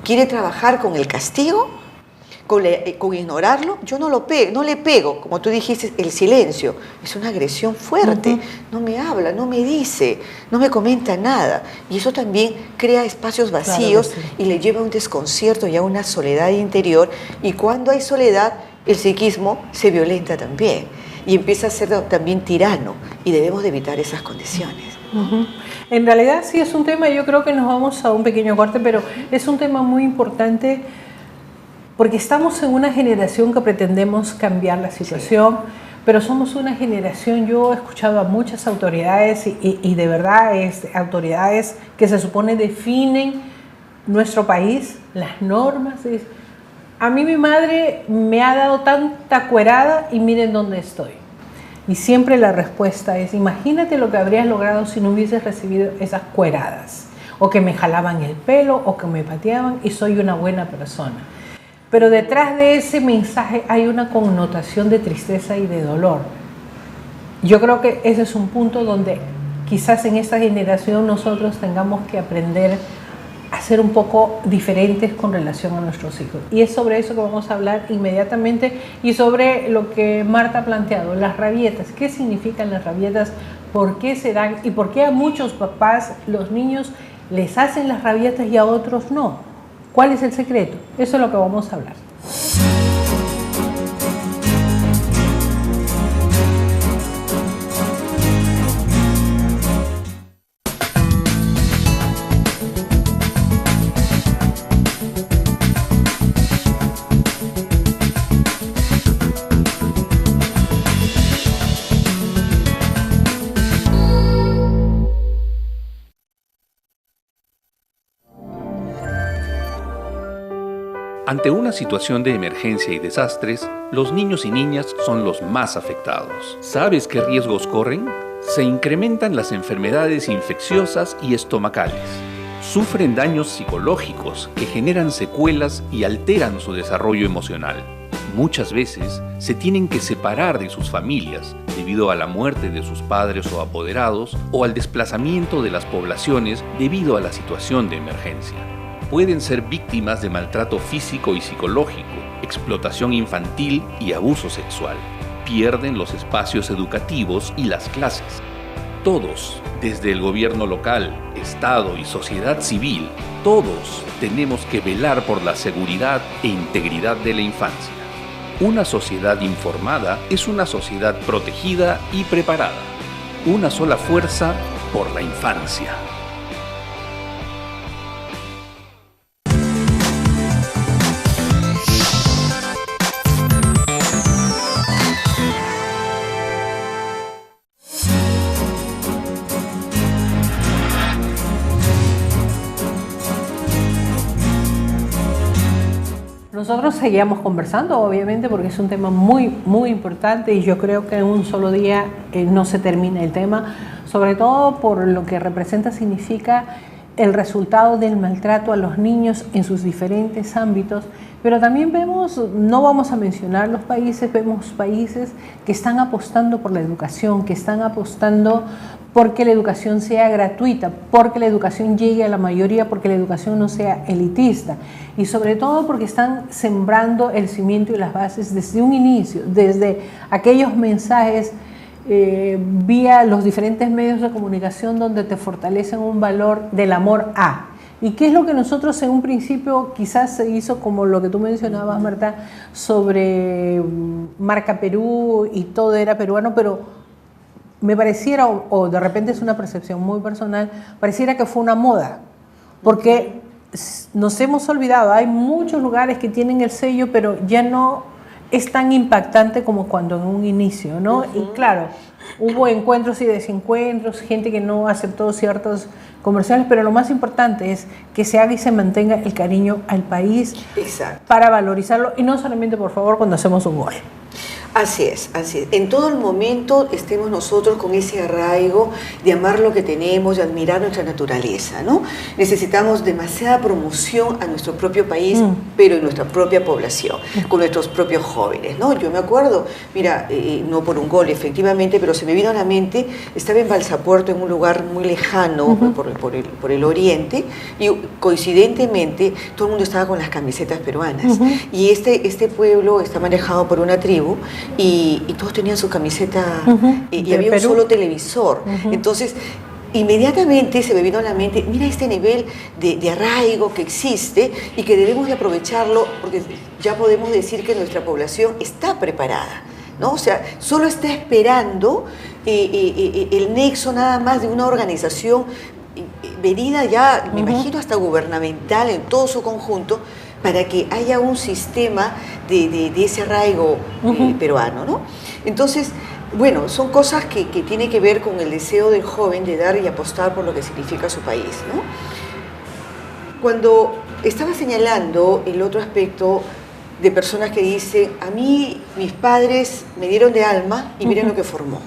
¿Quiere trabajar con el castigo? Con ignorarlo, yo no le pego, como tú dijiste, el silencio es una agresión fuerte. No me habla, no me dice, no me comenta nada. Y eso también crea espacios vacíos, claro que sí, y le lleva a un desconcierto y a una soledad interior. Y cuando hay soledad, el psiquismo se violenta también y empieza a ser también tirano, y debemos de evitar esas condiciones. En realidad sí es un tema, yo creo que nos vamos a un pequeño corte, pero es un tema muy importante porque estamos en una generación que pretendemos cambiar la situación, sí, pero somos una generación, yo he escuchado a muchas autoridades y de verdad autoridades que se supone definen nuestro país, las normas. A mí mi madre me ha dado tanta cuerada y miren dónde estoy. Y siempre la respuesta es, imagínate lo que habrías logrado si no hubieses recibido esas cueradas, o que me jalaban el pelo, o que me pateaban y soy una buena persona. Pero detrás de ese mensaje hay una connotación de tristeza y de dolor. Yo creo que ese es un punto donde quizás en esta generación nosotros tengamos que aprender a ser un poco diferentes con relación a nuestros hijos. Y es sobre eso que vamos a hablar inmediatamente, y sobre lo que Marta ha planteado, las rabietas. ¿Qué significan las rabietas? ¿Por qué se dan? ¿Y por qué a muchos papás, los niños, les hacen las rabietas y a otros no? ¿Cuál es el secreto? Eso es lo que vamos a hablar. Ante una situación de emergencia y desastres, los niños y niñas son los más afectados. ¿Sabes qué riesgos corren? Se incrementan las enfermedades infecciosas y estomacales. Sufren daños psicológicos que generan secuelas y alteran su desarrollo emocional. Muchas veces se tienen que separar de sus familias debido a la muerte de sus padres o apoderados, o al desplazamiento de las poblaciones debido a la situación de emergencia. Pueden ser víctimas de maltrato físico y psicológico, explotación infantil y abuso sexual. Pierden los espacios educativos y las clases. Todos, desde el gobierno local, Estado y sociedad civil, todos tenemos que velar por la seguridad e integridad de la infancia. Una sociedad informada es una sociedad protegida y preparada. Una sola fuerza por la infancia. Nosotros seguíamos conversando, obviamente, porque es un tema muy, muy importante, y yo creo que en un solo día no se termina el tema, sobre todo por lo que representa, significa el resultado del maltrato a los niños en sus diferentes ámbitos. Pero también vemos, no vamos a mencionar los países, vemos países que están apostando por la educación, que están apostando porque la educación sea gratuita, porque la educación llegue a la mayoría, porque la educación no sea elitista, y sobre todo porque están sembrando el cimiento y las bases desde un inicio, desde aquellos mensajes vía los diferentes medios de comunicación donde te fortalecen un valor del amor a. ¿Y qué es lo que nosotros en un principio quizás se hizo, como lo que tú mencionabas, Marta, sobre Marca Perú y todo era peruano, pero me pareciera, o de repente es una percepción muy personal, pareciera que fue una moda, porque nos hemos olvidado, hay muchos lugares que tienen el sello, pero ya no es tan impactante como cuando en un inicio, ¿no? Y claro, hubo encuentros y desencuentros, gente que no aceptó ciertos comerciales, pero lo más importante es que se haga y se mantenga el cariño al país. Exacto. Para valorizarlo, y no solamente, por favor, cuando hacemos un gol. Así es, así es. En todo el momento estemos nosotros con ese arraigo de amar lo que tenemos, de admirar nuestra naturaleza, ¿no? Necesitamos demasiada promoción a nuestro propio país, pero en nuestra propia población, con nuestros propios jóvenes, ¿no? Yo me acuerdo, mira, no por un gol efectivamente, pero se me vino a la mente, estaba en Balsapuerto, en un lugar muy lejano, por el oriente, y coincidentemente todo el mundo estaba con las camisetas peruanas. Y este pueblo está manejado por una tribu, y todos tenían su camiseta, y había un solo televisor. Entonces, inmediatamente se me vino a la mente, mira este nivel de arraigo que existe y que debemos de aprovecharlo, porque ya podemos decir que nuestra población está preparada, ¿no? O sea, solo está esperando el nexo nada más de una organización venida ya, me imagino, hasta gubernamental en todo su conjunto, para que haya un sistema de ese arraigo peruano, ¿no? Entonces, bueno, son cosas que tienen que ver con el deseo del joven de dar y apostar por lo que significa su país, ¿no? Cuando estaba señalando el otro aspecto de personas que dicen, a mí mis padres me dieron de alma y miren lo que formó,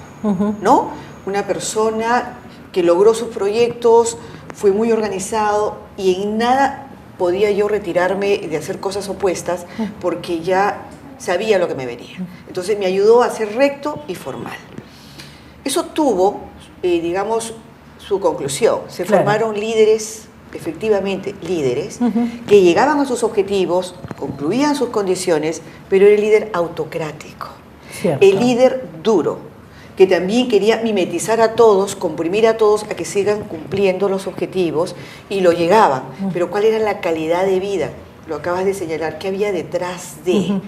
¿no? Una persona que logró sus proyectos, fue muy organizado y en nada podía yo retirarme de hacer cosas opuestas porque ya sabía lo que me venía. Entonces me ayudó a ser recto y formal. Eso tuvo, digamos, su conclusión. Se formaron líderes, efectivamente líderes, que llegaban a sus objetivos, concluían sus condiciones, pero era el líder autocrático, el líder duro, que también quería mimetizar a todos, comprimir a todos a que sigan cumpliendo los objetivos, y lo llegaban. Pero ¿cuál era la calidad de vida? Lo acabas de señalar, ¿qué había detrás de?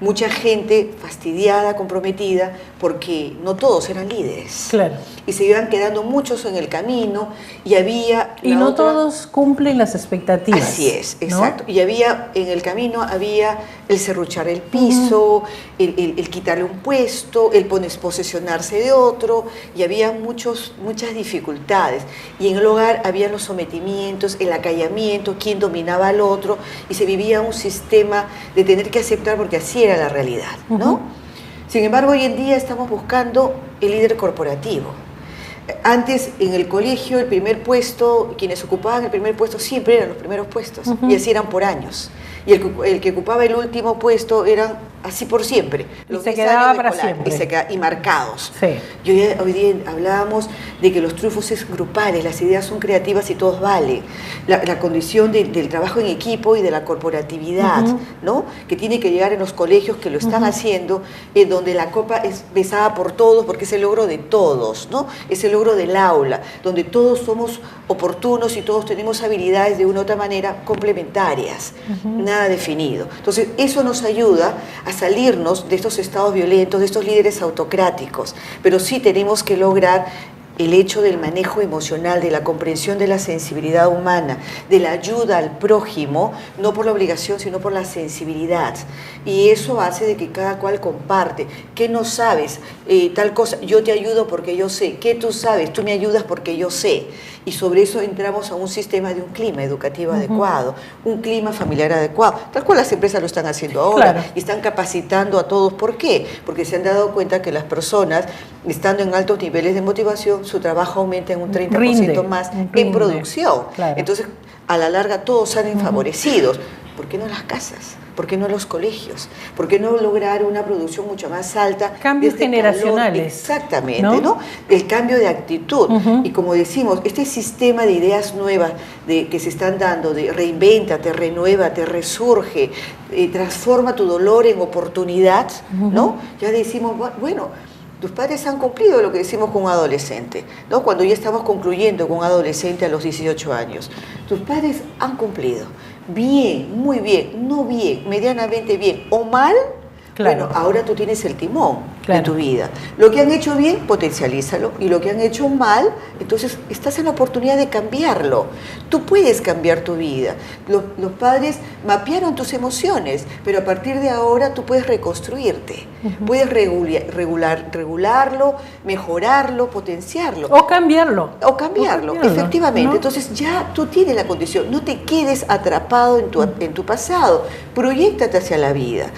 Mucha gente fastidiada, comprometida, porque no todos eran líderes. Claro. Y se iban quedando muchos en el camino, y había... Y no todos cumplen las expectativas. Así es, ¿no? exacto. Y había, en el camino había el serruchar el piso, el quitarle un puesto, el posesionarse de otro, y había muchas dificultades. Y en el hogar había los sometimientos, el acallamiento, quién dominaba al otro, y se vivía un sistema de tener que aceptar porque así era la realidad, ¿no? Sin embargo, hoy en día estamos buscando el líder corporativo. Antes, en el colegio, el primer puesto, quienes ocupaban el primer puesto siempre eran los primeros puestos, y así eran por años. Y el que ocupaba el último puesto eran así por siempre. Y se quedaba para siempre. Y marcados. Sí. Hoy día hablábamos de que los triunfos es grupales, las ideas son creativas y todos valen. La condición del trabajo en equipo y de la corporatividad, ¿no? Que tiene que llegar en los colegios que lo están haciendo, donde la copa es besada por todos, porque es el logro de todos, ¿no? Es el logro del aula, donde todos somos oportunos y todos tenemos habilidades de una u otra manera complementarias, nada definido. Entonces, eso nos ayuda a salirnos de estos estados violentos, de estos líderes autocráticos, pero sí tenemos que lograr el hecho del manejo emocional, de la comprensión de la sensibilidad humana, de la ayuda al prójimo, no por la obligación, sino por la sensibilidad. Y eso hace de que cada cual comparte. ¿Qué no sabes? Tal cosa, yo te ayudo porque yo sé. ¿Qué tú sabes? Tú me ayudas porque yo sé. Y sobre eso entramos a un sistema de un clima educativo adecuado, un clima familiar adecuado, tal cual las empresas lo están haciendo ahora, y están capacitando a todos. ¿Por qué? Porque se han dado cuenta que las personas, estando en altos niveles de motivación, su trabajo aumenta en un 30% más en producción. Entonces, a la larga todos salen favorecidos. ¿Por qué no las casas? ¿Por qué no los colegios? ¿Por qué no lograr una producción mucho más alta? Cambios generacionales. Exactamente, ¿no? El cambio de actitud. Y como decimos, este sistema de ideas nuevas que se están dando, de reinvéntate, renuévate, resurge, transforma tu dolor en oportunidad, ¿no? Ya decimos, bueno, tus padres han cumplido lo que decimos con un adolescente, ¿no? Cuando ya estamos concluyendo con un adolescente a los 18 años. Tus padres han cumplido. Bien, muy bien, no bien, medianamente bien o mal, bueno, ahora tú tienes el timón de tu vida. Lo que han hecho bien, potencialízalo, y lo que han hecho mal, entonces estás en la oportunidad de cambiarlo. Tú puedes cambiar tu vida. Los padres mapearon tus emociones, pero a partir de ahora tú puedes reconstruirte. Puedes regularlo, mejorarlo, potenciarlo. O cambiarlo. Efectivamente. ¿No? Entonces ya tú tienes la condición. No te quedes atrapado en tu pasado. Proyéctate hacia la vida.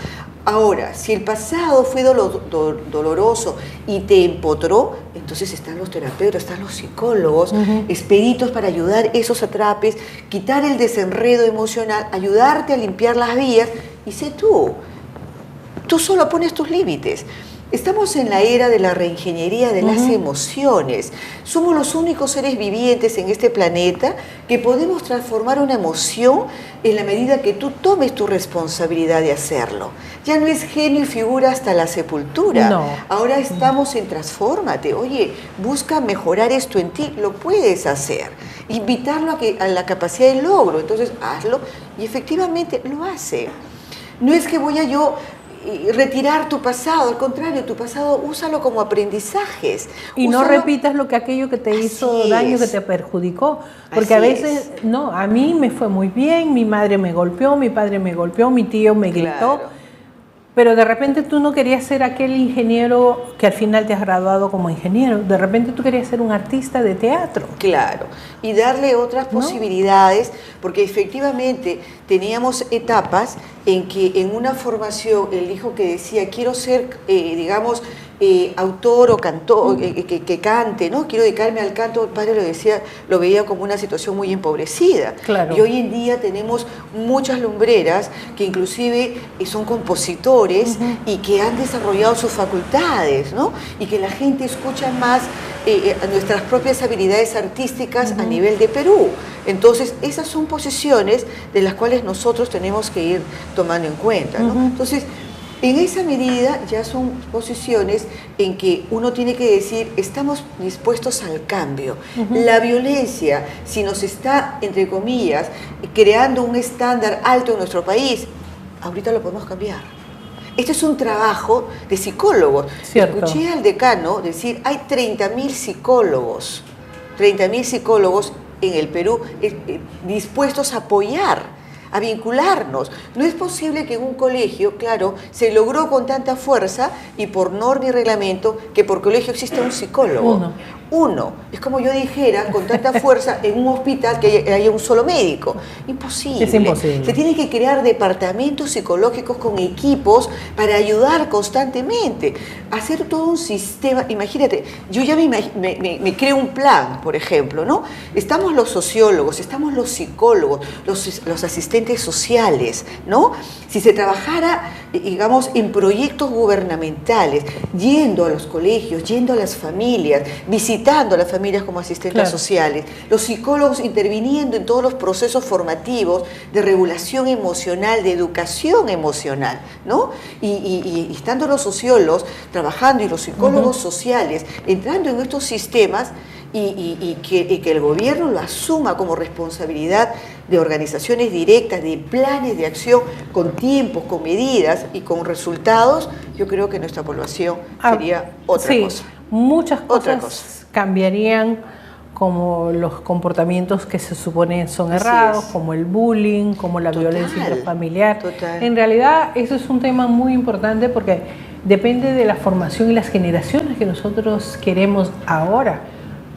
Ahora, si el pasado fue doloroso y te empotró, entonces están los terapeutas, están los psicólogos, expeditos para ayudar esos atrapes, quitar el desenredo emocional, ayudarte a limpiar las vías y sé tú. Tú solo pones tus límites. Estamos en la era de la reingeniería de las emociones. Somos los únicos seres vivientes en este planeta que podemos transformar una emoción en la medida que tú tomes tu responsabilidad de hacerlo. Ya no es genio y figura hasta la sepultura. No. Ahora estamos en transfórmate. Oye, busca mejorar esto en ti, lo puedes hacer. Invitarlo a la capacidad de logro. Entonces hazlo y efectivamente lo hace. No es que voy a yo retirar tu pasado, al contrario, tu pasado úsalo como aprendizajes. Y no repitas aquello que te hizo daño, que te perjudicó, porque a veces, no, a mí me fue muy bien, mi madre me golpeó, mi padre me golpeó, mi tío me gritó, pero de repente tú no querías ser aquel ingeniero que al final te has graduado como ingeniero, de repente tú querías ser un artista de teatro. Claro, y darle otras posibilidades, porque efectivamente teníamos etapas en que en una formación el hijo que decía quiero ser, autor o cantor, que cante, ¿no? Quiero dedicarme al canto, el padre lo veía como una situación muy empobrecida. Claro. Y hoy en día tenemos muchas lumbreras que inclusive son compositores y que han desarrollado sus facultades, ¿no? Y que la gente escucha más nuestras propias habilidades artísticas a nivel de Perú. Entonces, esas son posiciones de las cuales nosotros tenemos que ir tomando en cuenta, ¿no? Entonces, en esa medida ya son posiciones en que uno tiene que decir, estamos dispuestos al cambio. La violencia, si nos está, entre comillas, creando un estándar alto en nuestro país, ahorita lo podemos cambiar. Este es un trabajo de psicólogos. Cierto. Escuché al decano decir, hay 30.000 psicólogos, 30.000 psicólogos en el Perú dispuestos a apoyar, a vincularnos. No es posible que en un colegio, claro, se logró con tanta fuerza y por norma y reglamento que por colegio existe un psicólogo. Uno. Es como yo dijera, con tanta fuerza en un hospital que haya un solo médico. Imposible. Es imposible. Se tienen que crear departamentos psicológicos con equipos para ayudar constantemente. Hacer todo un sistema. Imagínate, yo ya me creo un plan, por ejemplo, ¿no? Estamos los sociólogos, estamos los psicólogos, los asistentes sociales, ¿no? Si se trabajara, digamos, en proyectos gubernamentales, yendo a los colegios, yendo a las familias, visitando a las familias como asistentes sociales, los psicólogos interviniendo en todos los procesos formativos de regulación emocional, de educación emocional, ¿no? Y estando los sociólogos trabajando y los psicólogos sociales entrando en estos sistemas y que el gobierno lo asuma como responsabilidad de organizaciones directas, de planes de acción con tiempos, con medidas y con resultados, yo creo que nuestra población sería otra cosa. Muchas cosas cambiarían, como los comportamientos que se suponen son errados, como el bullying, como la violencia intrafamiliar. En realidad, eso es un tema muy importante porque depende de la formación y las generaciones que nosotros queremos ahora,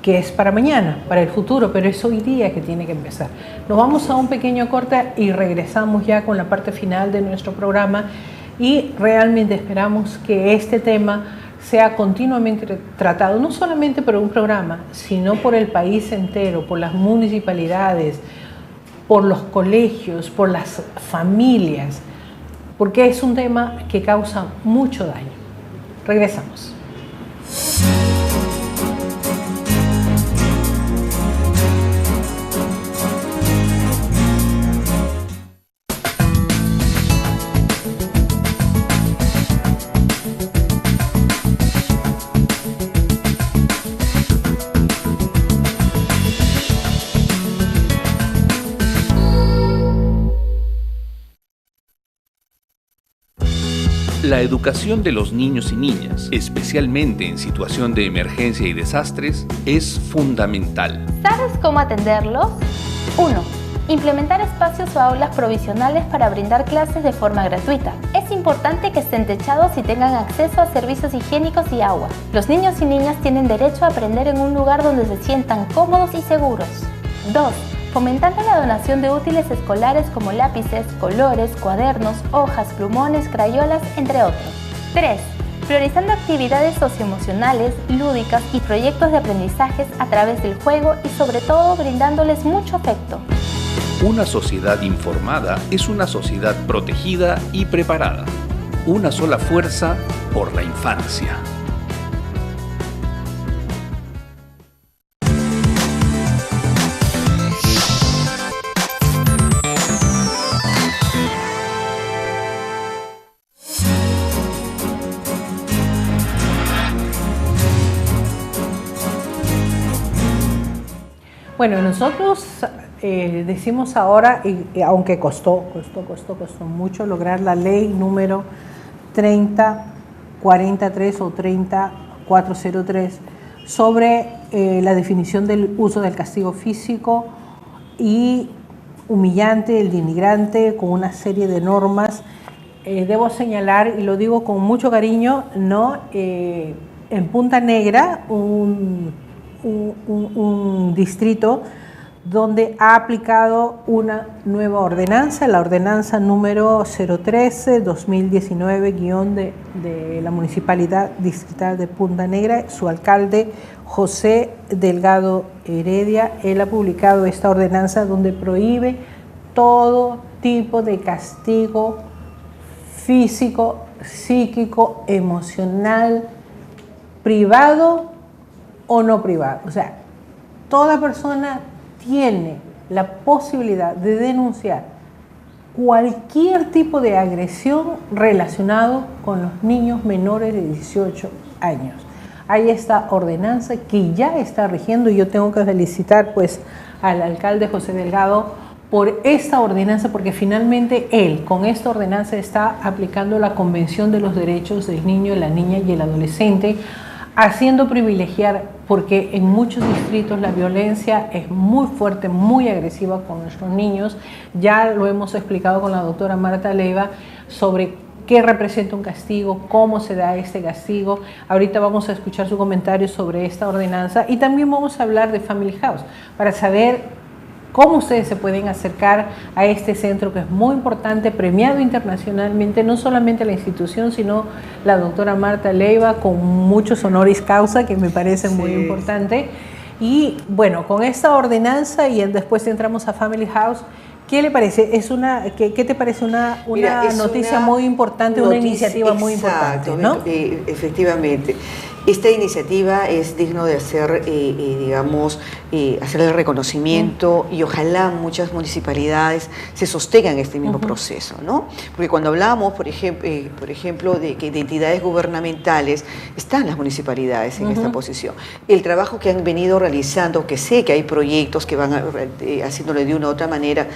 que es para mañana, para el futuro, pero es hoy día que tiene que empezar. Nos vamos a un pequeño corte y regresamos ya con la parte final de nuestro programa y realmente esperamos que este tema sea continuamente tratado, no solamente por un programa, sino por el país entero, por las municipalidades, por los colegios, por las familias, porque es un tema que causa mucho daño. Regresamos. La educación de los niños y niñas, especialmente en situación de emergencia y desastres, es fundamental. ¿Sabes cómo atenderlos? 1. Implementar espacios o aulas provisionales para brindar clases de forma gratuita. Es importante que estén techados y tengan acceso a servicios higiénicos y agua. Los niños y niñas tienen derecho a aprender en un lugar donde se sientan cómodos y seguros. 2. fomentando la donación de útiles escolares como lápices, colores, cuadernos, hojas, plumones, crayolas, entre otros. 3. Priorizando actividades socioemocionales, lúdicas y proyectos de aprendizajes a través del juego y sobre todo brindándoles mucho afecto. Una sociedad informada es una sociedad protegida y preparada. Una sola fuerza por la infancia. Bueno, nosotros decimos ahora, y aunque costó mucho lograr la ley número 3043 o 3403 sobre la definición del uso del castigo físico y humillante, el denigrante, con una serie de normas. Debo señalar, y lo digo con mucho cariño, ¿no? En Punta Negra, un distrito donde ha aplicado una nueva ordenanza, la ordenanza número 013-2019- de la Municipalidad Distrital de Punta Negra, su alcalde José Delgado Heredia. Él ha publicado esta ordenanza donde prohíbe todo tipo de castigo físico, psíquico, emocional, privado o no privado. O sea, toda persona tiene la posibilidad de denunciar cualquier tipo de agresión relacionado con los niños menores de 18 años. Hay esta ordenanza que ya está rigiendo y yo tengo que felicitar pues al alcalde José Delgado por esta ordenanza, porque finalmente él con esta ordenanza está aplicando la Convención de los Derechos del Niño, la Niña y el Adolescente, haciendo privilegiar, porque en muchos distritos la violencia es muy fuerte, muy agresiva con nuestros niños. Ya lo hemos explicado con la doctora Marta Leiva sobre qué representa un castigo, cómo se da este castigo. Ahorita vamos a escuchar su comentario sobre esta ordenanza y también vamos a hablar de Family House para saber cómo ustedes se pueden acercar a este centro que es muy importante, premiado internacionalmente, no solamente la institución, sino la doctora Marta Leiva, con muchos honoris causa, que me parece muy importante. Y bueno, con esta ordenanza y después entramos a Family House, ¿qué le parece? ¿Qué te parece una noticia muy importante, una iniciativa muy importante, ¿no? Efectivamente. Esta iniciativa es digno de hacer, hacer el reconocimiento y ojalá muchas municipalidades se sostengan este mismo proceso, ¿no? Porque cuando hablamos, por ejemplo, de que de entidades gubernamentales, están las municipalidades en esta posición. El trabajo que han venido realizando, que sé que hay proyectos que van haciéndolo de una u otra manera,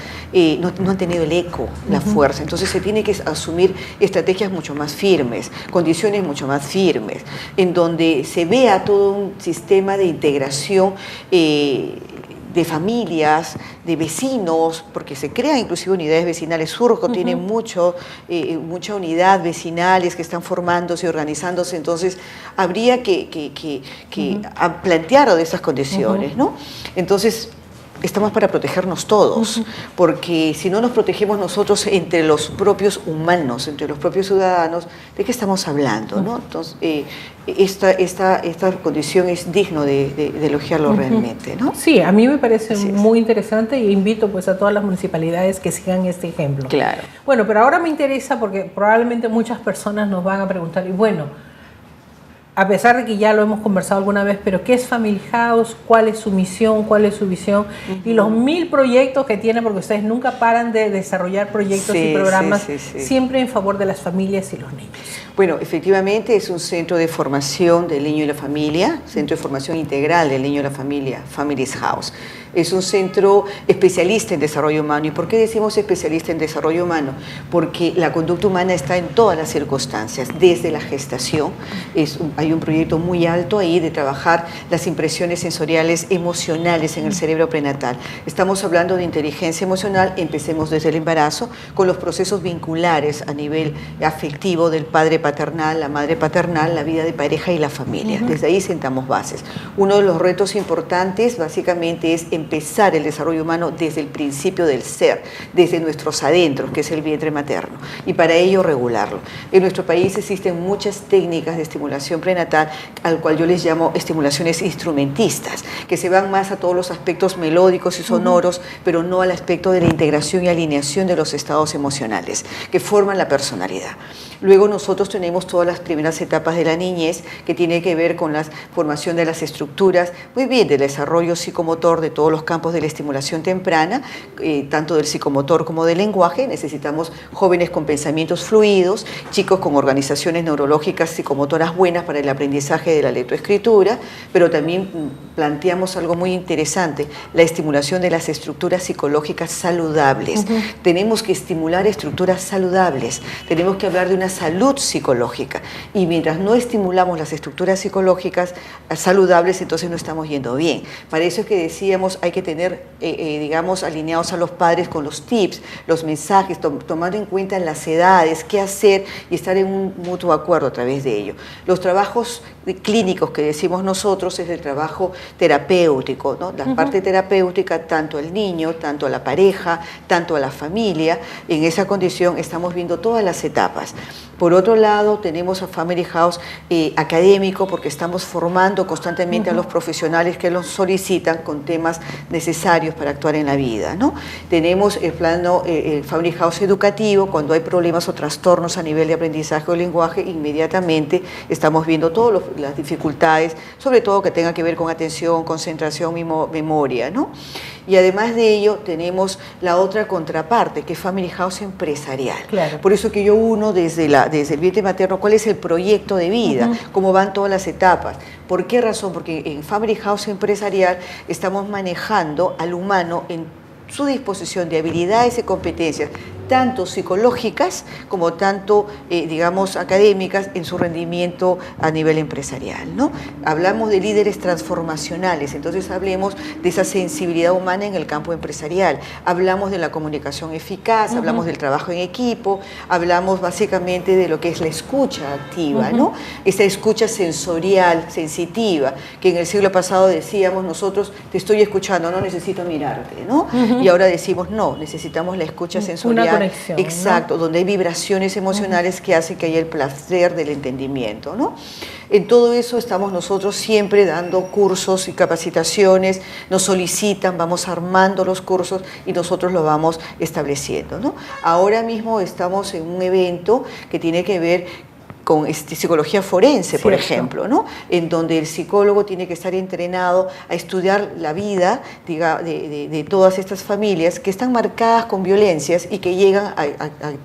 no han tenido el eco, la fuerza. Entonces se tiene que asumir estrategias mucho más firmes, condiciones mucho más firmes, en donde se vea todo un sistema de integración de familias, de vecinos, porque se crean inclusive unidades vecinales. Surco tiene mucha unidad vecinales que están formándose y organizándose, entonces habría que plantear de esas condiciones, ¿no? Entonces, estamos para protegernos todos, porque si no nos protegemos nosotros entre los propios humanos, entre los propios ciudadanos, ¿de qué estamos hablando? ¿No? Entonces, esta condición es digno de elogiarlo realmente, ¿no? Sí, a mí me parece muy interesante y invito pues a todas las municipalidades que sigan este ejemplo. Claro. Bueno, pero ahora me interesa porque probablemente muchas personas nos van a preguntar, y bueno, a pesar de que ya lo hemos conversado alguna vez, pero ¿qué es Family House? ¿Cuál es su misión? ¿Cuál es su visión? Y los 1000 proyectos que tiene, porque ustedes nunca paran de desarrollar proyectos y programas siempre en favor de las familias y los niños. Bueno, efectivamente es un centro de formación del niño y la familia, centro de formación integral del niño y la familia, Family House. Es un centro especialista en desarrollo humano. ¿Y por qué decimos especialista en desarrollo humano? Porque la conducta humana está en todas las circunstancias, desde la gestación. Hay un proyecto muy alto ahí de trabajar las impresiones sensoriales emocionales en el cerebro prenatal. Estamos hablando de inteligencia emocional, empecemos desde el embarazo, con los procesos vinculares a nivel afectivo del padre paternal, la madre paternal, la vida de pareja y la familia. Desde ahí sentamos bases. Uno de los retos importantes básicamente es empezar el desarrollo humano desde el principio del ser, desde nuestros adentros, que es el vientre materno, y para ello regularlo. En nuestro país existen muchas técnicas de estimulación prenatal, al cual yo les llamo estimulaciones instrumentistas, que se van más a todos los aspectos melódicos y sonoros, pero no al aspecto de la integración y alineación de los estados emocionales que forman la personalidad. Luego nosotros tenemos todas las primeras etapas de la niñez, que tiene que ver con la formación de las estructuras, muy bien, del desarrollo psicomotor de todos los campos de la estimulación temprana, tanto del psicomotor como del lenguaje. Necesitamos jóvenes con pensamientos fluidos, chicos con organizaciones neurológicas psicomotoras buenas para el aprendizaje de la lectoescritura, pero también planteamos algo muy interesante, la estimulación de las estructuras psicológicas saludables. Tenemos que estimular estructuras saludables, tenemos que hablar de una salud psicológica, y mientras no estimulamos las estructuras psicológicas saludables, entonces no estamos yendo bien. Para eso es que decíamos, hay que tener, digamos, alineados a los padres con los tips, los mensajes, tomando en cuenta las edades, qué hacer y estar en un mutuo acuerdo a través de ello. Los trabajos clínicos que decimos nosotros es el trabajo terapéutico, ¿no? La parte terapéutica, tanto al niño, tanto a la pareja, tanto a la familia. En esa condición estamos viendo todas las etapas. Por otro lado, tenemos a Family House académico, porque estamos formando constantemente a los profesionales que los solicitan con temas necesarios para actuar en la vida, ¿no? Tenemos el plano el Family House educativo, cuando hay problemas o trastornos a nivel de aprendizaje o lenguaje, inmediatamente estamos viendo todas las dificultades, sobre todo que tenga que ver con atención, concentración, memoria, ¿no? Y además de ello tenemos la otra contraparte, que es Family House empresarial. Claro. Por eso que yo uno desde el vientre materno, ¿cuál es el proyecto de vida? ¿Cómo van todas las etapas? ¿Por qué razón? Porque en Family House empresarial estamos manejando al humano en su disposición de habilidades y competencias, tanto psicológicas como tanto, digamos, académicas, en su rendimiento a nivel empresarial, ¿no? Hablamos de líderes transformacionales, entonces hablemos de esa sensibilidad humana en el campo empresarial, hablamos de la comunicación eficaz, hablamos del trabajo en equipo, hablamos básicamente de lo que es la escucha activa, ¿no? Esa escucha sensorial, sensitiva, que en el siglo pasado decíamos nosotros, te estoy escuchando, no necesito mirarte, ¿no? Y ahora decimos, no, necesitamos la escucha sensorial. Una conexión, exacto, ¿no? Donde hay vibraciones emocionales que hacen que haya el placer del entendimiento, ¿no? En todo eso estamos nosotros siempre dando cursos y capacitaciones, nos solicitan, vamos armando los cursos y nosotros lo vamos estableciendo, ¿no? Ahora mismo estamos en un evento que tiene que ver con psicología forense, por ejemplo, ¿no? En donde el psicólogo tiene que estar entrenado a estudiar la vida de todas estas familias que están marcadas con violencias y que llegan a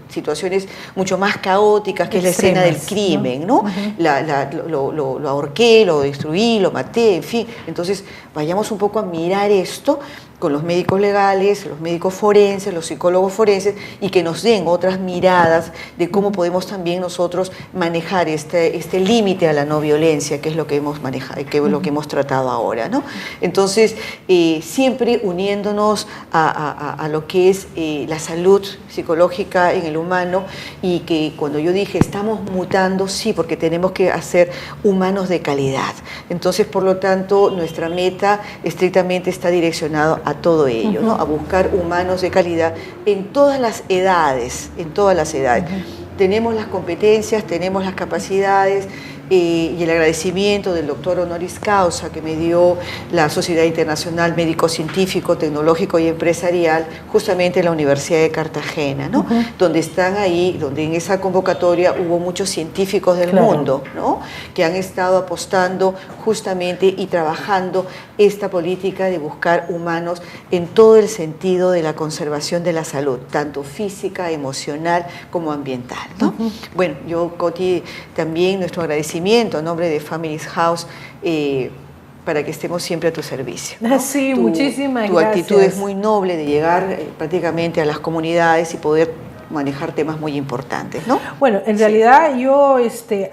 situaciones mucho más caóticas, que extremas, es la escena del crimen, ¿no? Lo ahorqué, lo destruí, lo maté, en fin. Entonces, vayamos un poco a mirar esto con los médicos legales, los médicos forenses, los psicólogos forenses, y que nos den otras miradas de cómo podemos también nosotros manejar este límite a la no violencia, que es lo que hemos manejado, que es lo que hemos tratado ahora, ¿no? Entonces, siempre uniéndonos a lo que es la salud psicológica en el humano, y que cuando yo dije estamos mutando, sí, porque tenemos que hacer humanos de calidad. Entonces, por lo tanto, nuestra meta estrictamente está direccionada a todo ello, ¿no? A buscar humanos de calidad en todas las edades, Tenemos las competencias, tenemos las capacidades, y el agradecimiento del doctor honoris causa que me dio la Sociedad Internacional Médico-Científico, Tecnológico y Empresarial, justamente en la Universidad de Cartagena, ¿no? Donde están ahí, donde en esa convocatoria hubo muchos científicos del mundo, ¿no? Que han estado apostando justamente y trabajando esta política de buscar humanos en todo el sentido de la conservación de la salud, tanto física, emocional como ambiental, ¿no? Bueno, yo, Coti, también nuestro agradecimiento a nombre de Family House, para que estemos siempre a tu servicio, ¿no? Sí, muchísimas gracias. Tu actitud es muy noble de llegar prácticamente a las comunidades y poder manejar temas muy importantes, ¿no? Bueno, en realidad yo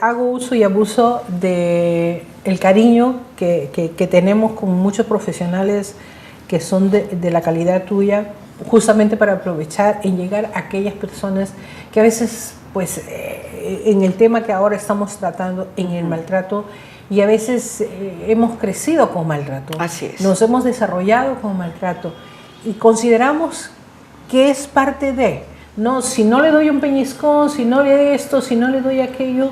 hago uso y abuso de el cariño que tenemos con muchos profesionales que son de la calidad tuya, justamente para aprovechar en llegar a aquellas personas que a veces pues en el tema que ahora estamos tratando, en el maltrato, y a veces hemos crecido con maltrato. Así es. Nos hemos desarrollado con maltrato y consideramos que es parte de, no, si no le doy un peñiscón, si no le doy esto, si no le doy aquello,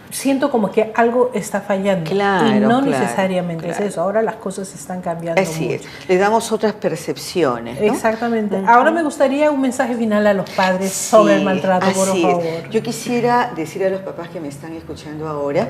siento como que algo está fallando. Claro, y no claro, necesariamente claro. es eso. Ahora las cosas están cambiando Así mucho. es, le damos otras percepciones, ¿no? Exactamente. Ahora me gustaría un mensaje final a los padres sobre el maltrato, por así favor. es. Yo quisiera decir a los papás que me están escuchando ahora,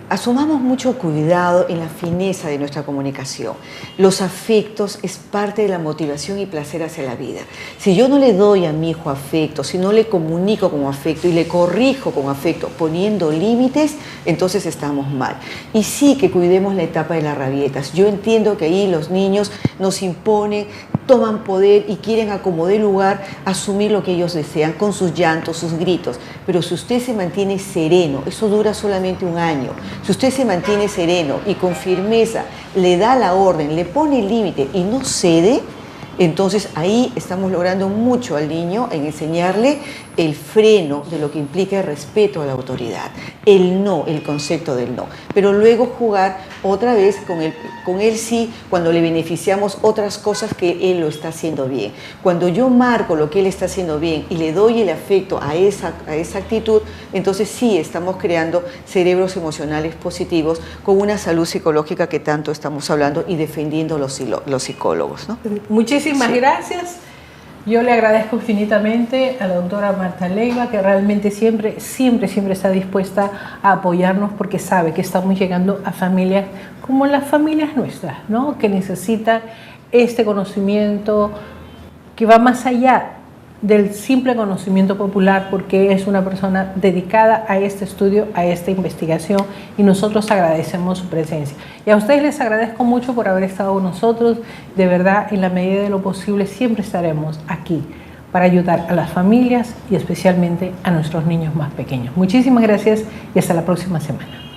asumamos mucho cuidado en la fineza de nuestra comunicación. Los afectos es parte de la motivación y placer hacia la vida. Si yo no le doy a mi hijo afecto, si no le comunico con afecto y le corrijo con afecto, poniendo límites, entonces estamos mal. Y sí que cuidemos la etapa de las rabietas. Yo entiendo que ahí los niños nos imponen, toman poder y quieren a como dé lugar asumir lo que ellos desean con sus llantos, sus gritos. Pero si usted se mantiene sereno, eso dura solamente un año. Si usted se mantiene sereno y con firmeza le da la orden, le pone el límite y no cede, entonces ahí estamos logrando mucho al niño en enseñarle el freno de lo que implica el respeto a la autoridad, el no, el concepto del no. Pero luego jugar otra vez con él sí, cuando le beneficiamos otras cosas que él lo está haciendo bien. Cuando yo marco lo que él está haciendo bien y le doy el afecto a esa actitud, entonces sí estamos creando cerebros emocionales positivos con una salud psicológica que tanto estamos hablando y defendiendo los psicólogos, ¿no? Muchísimas gracias. Yo le agradezco infinitamente a la doctora Marta Leiva, que realmente siempre está dispuesta a apoyarnos porque sabe que estamos llegando a familias como las familias nuestras, ¿no? Que necesitan este conocimiento que va más allá del simple conocimiento popular, porque es una persona dedicada a este estudio, a esta investigación, y nosotros agradecemos su presencia. Y a ustedes les agradezco mucho por haber estado con nosotros. De verdad, en la medida de lo posible, siempre estaremos aquí para ayudar a las familias y especialmente a nuestros niños más pequeños. Muchísimas gracias y hasta la próxima semana.